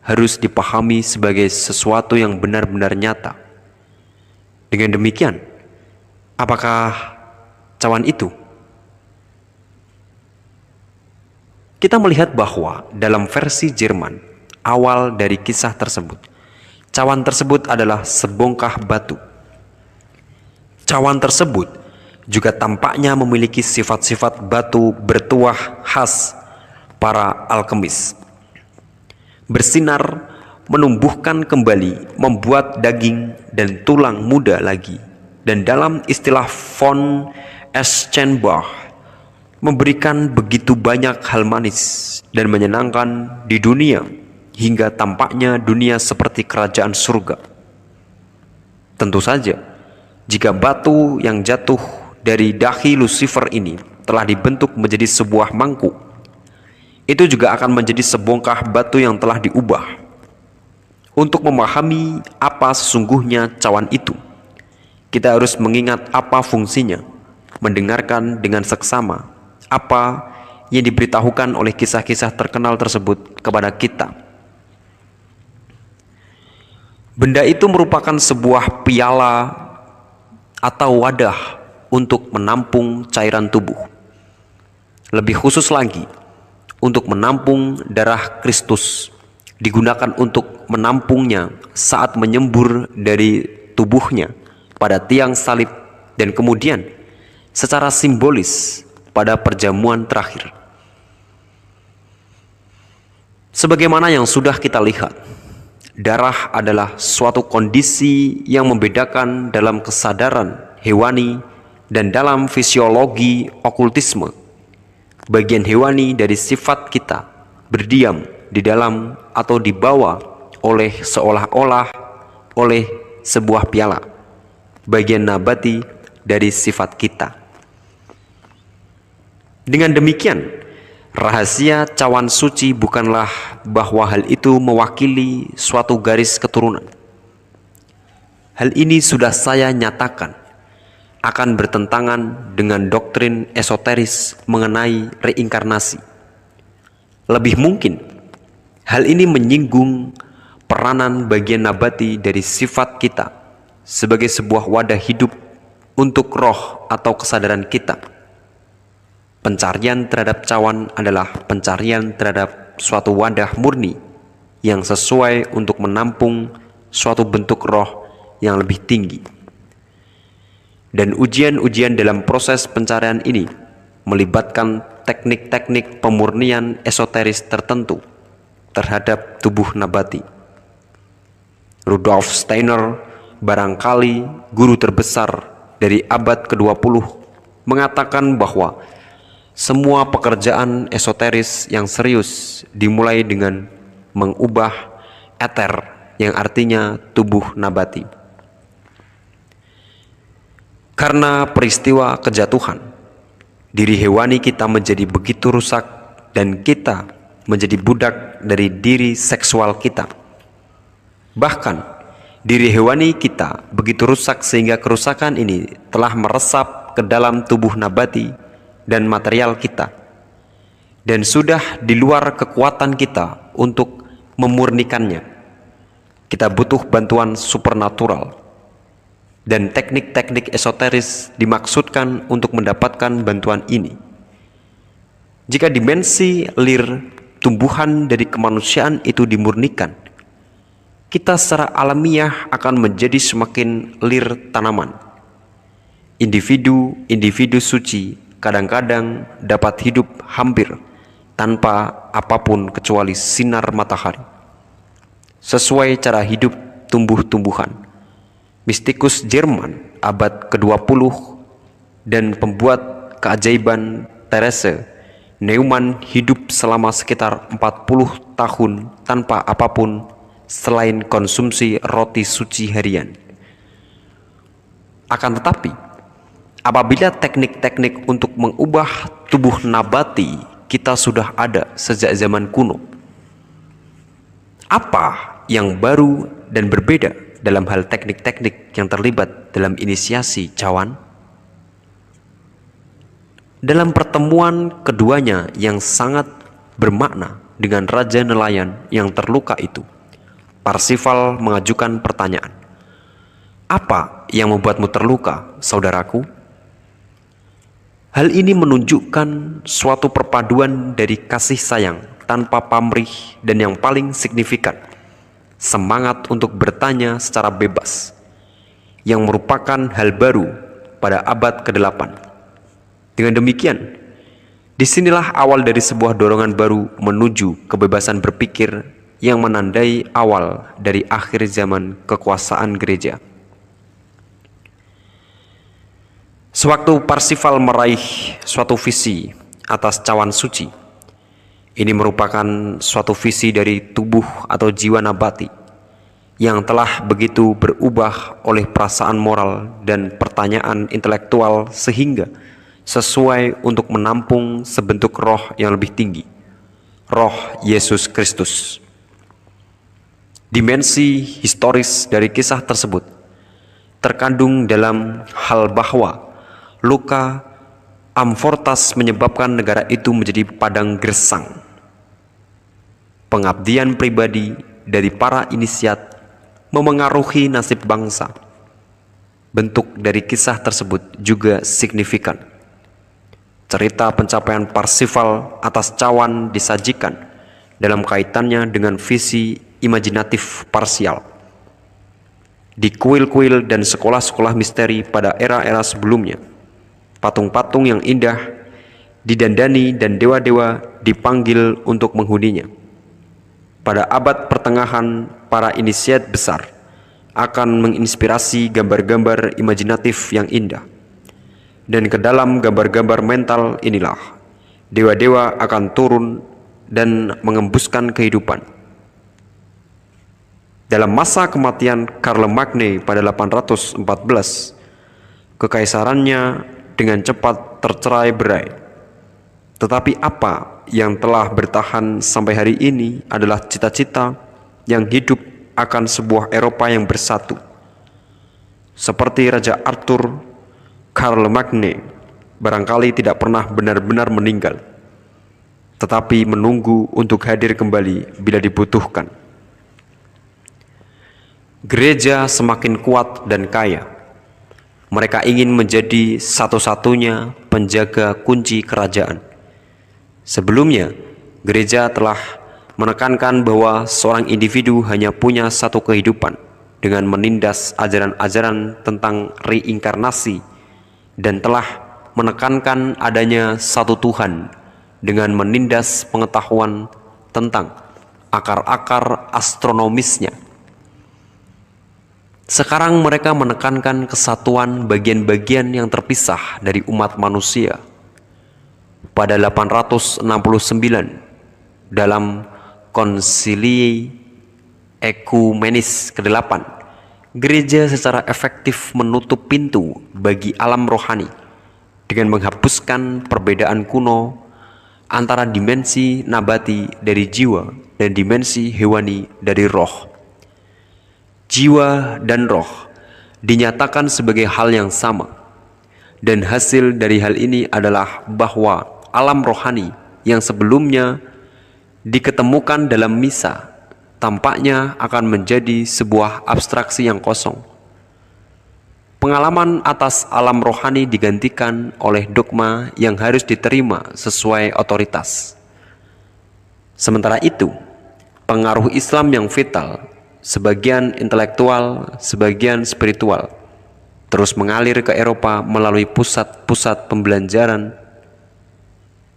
harus dipahami sebagai sesuatu yang benar-benar nyata. Dengan demikian, apakah cawan itu? Kita melihat bahwa dalam versi Jerman awal dari kisah tersebut, cawan tersebut adalah sebongkah batu. Cawan tersebut juga tampaknya memiliki sifat-sifat batu bertuah khas para alkemis. Bersinar, menumbuhkan kembali, membuat daging dan tulang muda lagi, dan dalam istilah von Eschenbach, memberikan begitu banyak hal manis dan menyenangkan di dunia, hingga tampaknya dunia seperti kerajaan surga. Tentu saja, jika batu yang jatuh dari dahi Lucifer ini telah dibentuk menjadi sebuah mangkuk, itu juga akan menjadi sebongkah batu yang telah diubah. Untuk memahami apa sesungguhnya cawan itu, kita harus mengingat apa fungsinya, mendengarkan dengan seksama apa yang diberitahukan oleh kisah-kisah terkenal tersebut kepada kita. Benda itu merupakan sebuah piala atau wadah untuk menampung cairan tubuh. Lebih khusus lagi, untuk menampung darah Kristus, digunakan untuk menampungnya saat menyembur dari tubuhnya pada tiang salib, dan kemudian secara simbolis pada perjamuan terakhir. Sebagaimana yang sudah kita lihat, darah adalah suatu kondisi yang membedakan dalam kesadaran hewani dan dalam fisiologi okultisme. Bagian hewani dari sifat kita berdiam di dalam atau dibawa oleh seolah-olah oleh sebuah piala. Bagian nabati dari sifat kita. Dengan demikian, rahasia cawan suci bukanlah bahwa hal itu mewakili suatu garis keturunan. Hal ini sudah saya nyatakan akan bertentangan dengan doktrin esoteris mengenai reinkarnasi. Lebih mungkin, hal ini menyinggung peranan bagian nabati dari sifat kita sebagai sebuah wadah hidup untuk roh atau kesadaran kita. Pencarian terhadap cawan adalah pencarian terhadap suatu wadah murni yang sesuai untuk menampung suatu bentuk roh yang lebih tinggi. Dan ujian-ujian dalam proses pencarian ini melibatkan teknik-teknik pemurnian esoteris tertentu terhadap tubuh nabati. Rudolf Steiner, barangkali guru terbesar dari abad ke-20, mengatakan bahwa semua pekerjaan esoteris yang serius dimulai dengan mengubah eter, yang artinya tubuh nabati. Karena peristiwa kejatuhan, diri hewani kita menjadi begitu rusak dan kita menjadi budak dari diri seksual kita. Bahkan diri hewani kita begitu rusak sehingga kerusakan ini telah meresap ke dalam tubuh nabati dan material kita, dan sudah di luar kekuatan kita untuk memurnikannya. Kita butuh bantuan supernatural, dan teknik-teknik esoteris dimaksudkan untuk mendapatkan bantuan ini. Jika dimensi lir tumbuhan dari kemanusiaan itu dimurnikan, kita secara alamiah akan menjadi semakin lir tanaman. Individu-individu suci kadang-kadang dapat hidup hampir tanpa apapun kecuali sinar matahari, sesuai cara hidup tumbuh-tumbuhan. Mistikus Jerman abad ke-20 dan pembuat keajaiban Therese Neumann hidup selama sekitar 40 tahun tanpa apapun selain konsumsi roti suci harian. Akan tetapi, apabila teknik-teknik untuk mengubah tubuh nabati kita sudah ada sejak zaman kuno, apa yang baru dan berbeda dalam hal teknik-teknik yang terlibat dalam inisiasi cawan? Dalam pertemuan keduanya yang sangat bermakna dengan Raja Nelayan yang terluka itu, Parsifal mengajukan pertanyaan, "Apa yang membuatmu terluka, saudaraku?" Hal ini menunjukkan suatu perpaduan dari kasih sayang tanpa pamrih dan yang paling signifikan, semangat untuk bertanya secara bebas, yang merupakan hal baru pada abad ke-8. Dengan demikian, disinilah awal dari sebuah dorongan baru menuju kebebasan berpikir yang menandai awal dari akhir zaman kekuasaan gereja. Sewaktu Parsifal meraih suatu visi atas cawan suci, ini merupakan suatu visi dari tubuh atau jiwa nabati yang telah begitu berubah oleh perasaan moral dan pertanyaan intelektual sehingga sesuai untuk menampung sebentuk roh yang lebih tinggi, roh Yesus Kristus. Dimensi historis dari kisah tersebut terkandung dalam hal bahwa luka Amfortas menyebabkan negara itu menjadi padang gersang. Pengabdian pribadi dari para inisiat memengaruhi nasib bangsa. Bentuk dari kisah tersebut juga signifikan. Cerita pencapaian Parsifal atas cawan disajikan dalam kaitannya dengan visi imajinatif parsial. Di kuil-kuil dan sekolah-sekolah misteri pada era-era sebelumnya, patung-patung yang indah didandani dan dewa-dewa dipanggil untuk menghuninya. Pada abad pertengahan, para inisiat besar akan menginspirasi gambar-gambar imajinatif yang indah. Dan ke dalam gambar-gambar mental inilah, dewa-dewa akan turun dan mengembuskan kehidupan. Dalam masa kematian Charlemagne pada 814, kekaisarannya dengan cepat tercerai-berai. Tetapi apa yang telah bertahan sampai hari ini adalah cita-cita yang hidup akan sebuah Eropa yang bersatu. Seperti Raja Arthur, Charlemagne barangkali tidak pernah benar-benar meninggal, tetapi menunggu untuk hadir kembali bila dibutuhkan. Gereja semakin kuat dan kaya. Mereka ingin menjadi satu-satunya penjaga kunci kerajaan. Sebelumnya, gereja telah menekankan bahwa seorang individu hanya punya satu kehidupan dengan menindas ajaran-ajaran tentang reinkarnasi, dan telah menekankan adanya satu Tuhan dengan menindas pengetahuan tentang akar-akar astronomisnya. Sekarang mereka menekankan kesatuan bagian-bagian yang terpisah dari umat manusia. Pada 869 dalam Konsili Ekumenis ke-8, Gereja secara efektif menutup pintu bagi alam rohani dengan menghapuskan perbedaan kuno antara dimensi nabati dari jiwa dan dimensi hewani dari roh. Jiwa dan roh dinyatakan sebagai hal yang sama, dan hasil dari hal ini adalah bahwa alam rohani yang sebelumnya diketemukan dalam misa tampaknya akan menjadi sebuah abstraksi yang kosong. Pengalaman atas alam rohani digantikan oleh dogma yang harus diterima sesuai otoritas. Sementara itu, pengaruh Islam yang vital, sebagian intelektual, sebagian spiritual, terus mengalir ke Eropa melalui pusat-pusat pembelajaran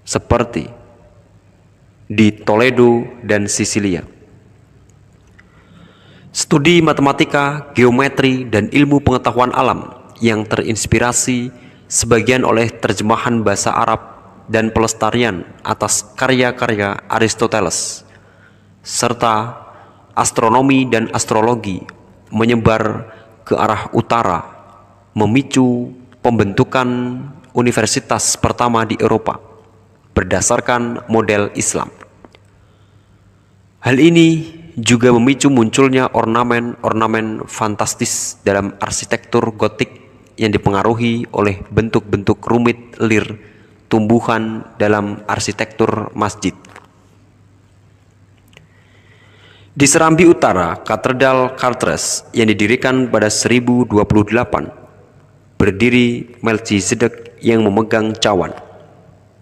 seperti di Toledo dan Sisilia. Studi matematika, geometri, dan ilmu pengetahuan alam yang terinspirasi sebagian oleh terjemahan bahasa Arab dan pelestarian atas karya-karya Aristoteles, serta astronomi dan astrologi menyebar ke arah utara, memicu pembentukan universitas pertama di Eropa berdasarkan model Islam. Hal ini juga memicu munculnya ornamen-ornamen fantastis dalam arsitektur gotik yang dipengaruhi oleh bentuk-bentuk rumit lir tumbuhan dalam arsitektur masjid. Di Serambi Utara, Katedral Chartres yang didirikan pada 1028 berdiri Melchizedek yang memegang cawan.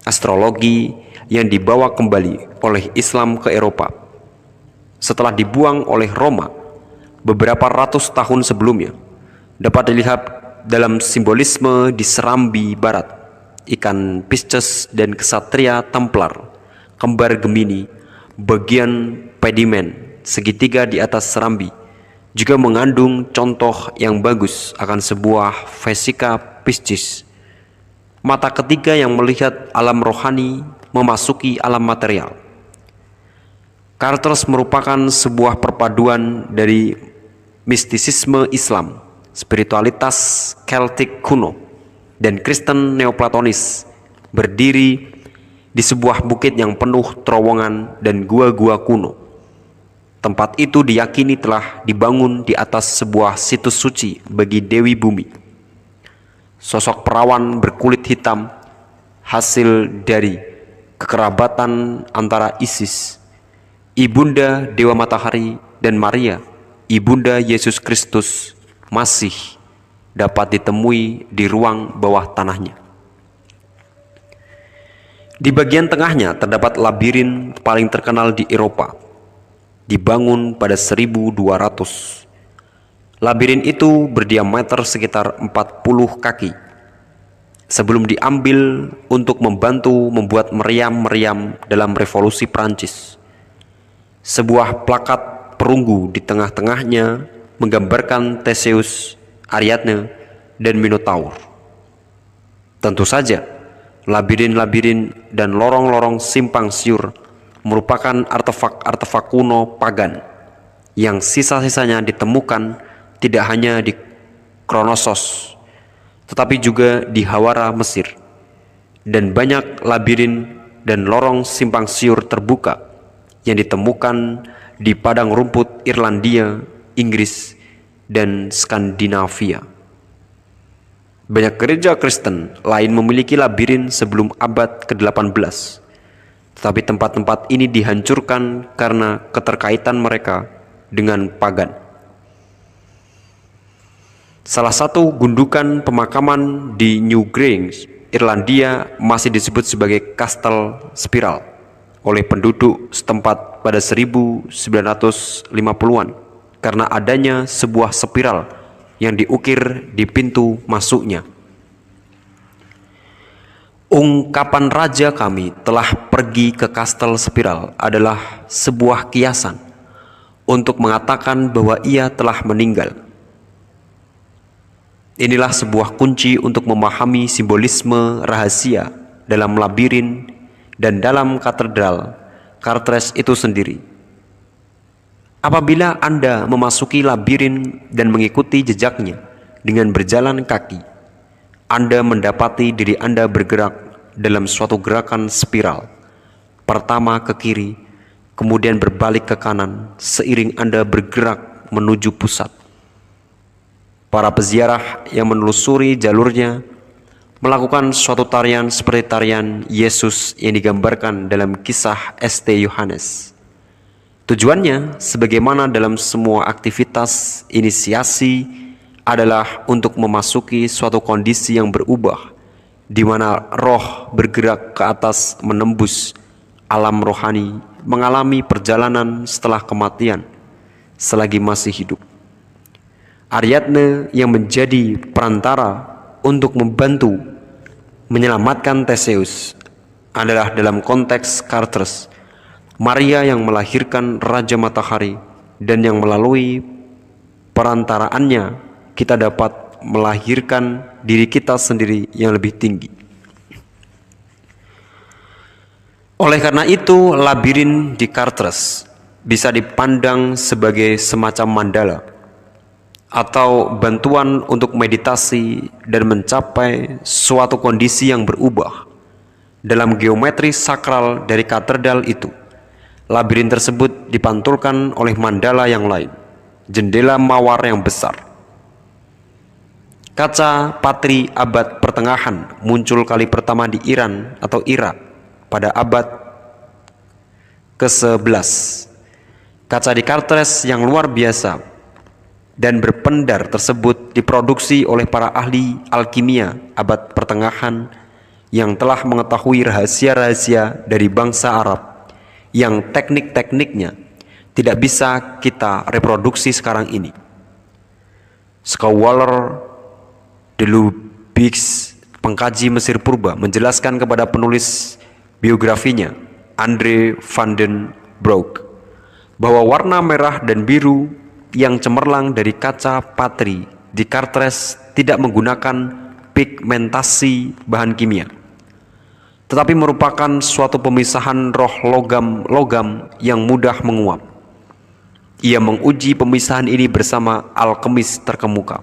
Astrologi yang dibawa kembali oleh Islam ke Eropa setelah dibuang oleh Roma beberapa ratus tahun sebelumnya dapat dilihat dalam simbolisme di Serambi Barat. Ikan Pisces dan kesatria Templar, kembar Gemini, bagian pedimen segitiga di atas Serambi juga mengandung contoh yang bagus akan sebuah vesika Piscis, mata ketiga yang melihat alam rohani memasuki alam material. Chartres merupakan sebuah perpaduan dari mistisisme Islam, spiritualitas Keltik kuno, dan Kristen Neoplatonis, berdiri di sebuah bukit yang penuh terowongan dan gua-gua kuno. Tempat itu diyakini telah dibangun di atas sebuah situs suci bagi Dewi Bumi. Sosok perawan berkulit hitam, hasil dari kekerabatan antara Isis, Ibunda Dewa Matahari, dan Maria, Ibunda Yesus Kristus, masih dapat ditemui di ruang bawah tanahnya. Di bagian tengahnya terdapat labirin paling terkenal di Eropa, dibangun pada 1200. Labirin itu berdiameter sekitar 40 kaki. Sebelum diambil untuk membantu membuat meriam-meriam dalam Revolusi Prancis. Sebuah plakat perunggu di tengah-tengahnya menggambarkan Theseus, Ariadne, dan Minotaur. Tentu saja, labirin-labirin dan lorong-lorong simpang siur merupakan artefak-artefak kuno pagan yang sisa-sisanya ditemukan tidak hanya di Kronosos, tetapi juga di Hawara, Mesir, dan banyak labirin dan lorong simpang siur terbuka yang ditemukan di padang rumput Irlandia, Inggris, dan Skandinavia. Banyak gereja Kristen lain memiliki labirin sebelum abad ke-18, tetapi tempat-tempat ini dihancurkan karena keterkaitan mereka dengan pagan. Salah satu gundukan pemakaman di Newgrange, Irlandia masih disebut sebagai Kastel Spiral oleh penduduk setempat pada 1950-an karena adanya sebuah spiral yang diukir di pintu masuknya. Ungkapan raja kami telah pergi ke Kastel Spiral adalah sebuah kiasan untuk mengatakan bahwa ia telah meninggal. Inilah sebuah kunci untuk memahami simbolisme rahasia dalam labirin dan dalam katedral Chartres itu sendiri. Apabila Anda memasuki labirin dan mengikuti jejaknya dengan berjalan kaki, Anda mendapati diri Anda bergerak dalam suatu gerakan spiral. Pertama ke kiri, kemudian berbalik ke kanan seiring Anda bergerak menuju pusat. Para peziarah yang menelusuri jalurnya melakukan suatu tarian seperti tarian Yesus yang digambarkan dalam kisah St. Yohanes. Tujuannya, sebagaimana dalam semua aktivitas inisiasi, adalah untuk memasuki suatu kondisi yang berubah, di mana roh bergerak ke atas menembus alam rohani, mengalami perjalanan setelah kematian, selagi masih hidup. Ariadne yang menjadi perantara untuk membantu menyelamatkan Theseus adalah dalam konteks Chartres, Maria yang melahirkan Raja Matahari dan yang melalui perantaraannya kita dapat melahirkan diri kita sendiri yang lebih tinggi. Oleh karena itu, labirin di Chartres bisa dipandang sebagai semacam mandala atau bantuan untuk meditasi dan mencapai suatu kondisi yang berubah. Dalam geometri sakral dari katedral itu, labirin tersebut dipantulkan oleh mandala yang lain, jendela mawar yang besar. Kaca patri abad pertengahan muncul kali pertama di Iran atau Irak pada abad ke-11. Kaca di Chartres yang luar biasa dan berpendar tersebut diproduksi oleh para ahli alkimia abad pertengahan yang telah mengetahui rahasia-rahasia dari bangsa Arab yang teknik-tekniknya tidak bisa kita reproduksi sekarang ini. Scholar de Lubix, pengkaji Mesir purba, menjelaskan kepada penulis biografinya Andre van den Broek bahwa warna merah dan biru yang cemerlang dari kaca patri di Chartres tidak menggunakan pigmentasi bahan kimia, tetapi merupakan suatu pemisahan roh logam yang mudah menguap. Ia menguji pemisahan ini bersama alkemis terkemuka,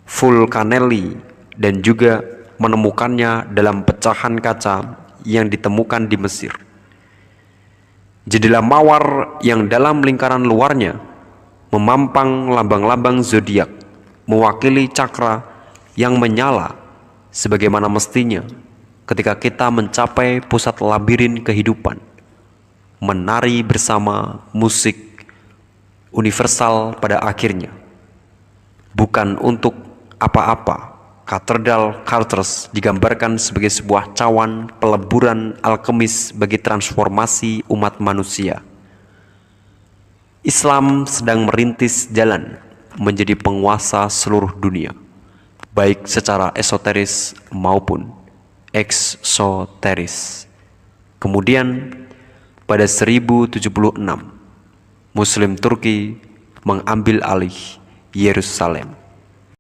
Fulcanelli, dan juga menemukannya dalam pecahan kaca yang ditemukan di Mesir. Jendela mawar yang dalam lingkaran luarnya memampang lambang-lambang zodiak, mewakili cakra yang menyala sebagaimana mestinya ketika kita mencapai pusat labirin kehidupan, menari bersama musik universal pada akhirnya. Bukan untuk apa-apa, katedral Chartres digambarkan sebagai sebuah cawan peleburan alkemis bagi transformasi umat manusia. Islam sedang merintis jalan menjadi penguasa seluruh dunia, baik secara esoteris maupun eksoteris. Kemudian pada 1076, Muslim Turki mengambil alih Yerusalem.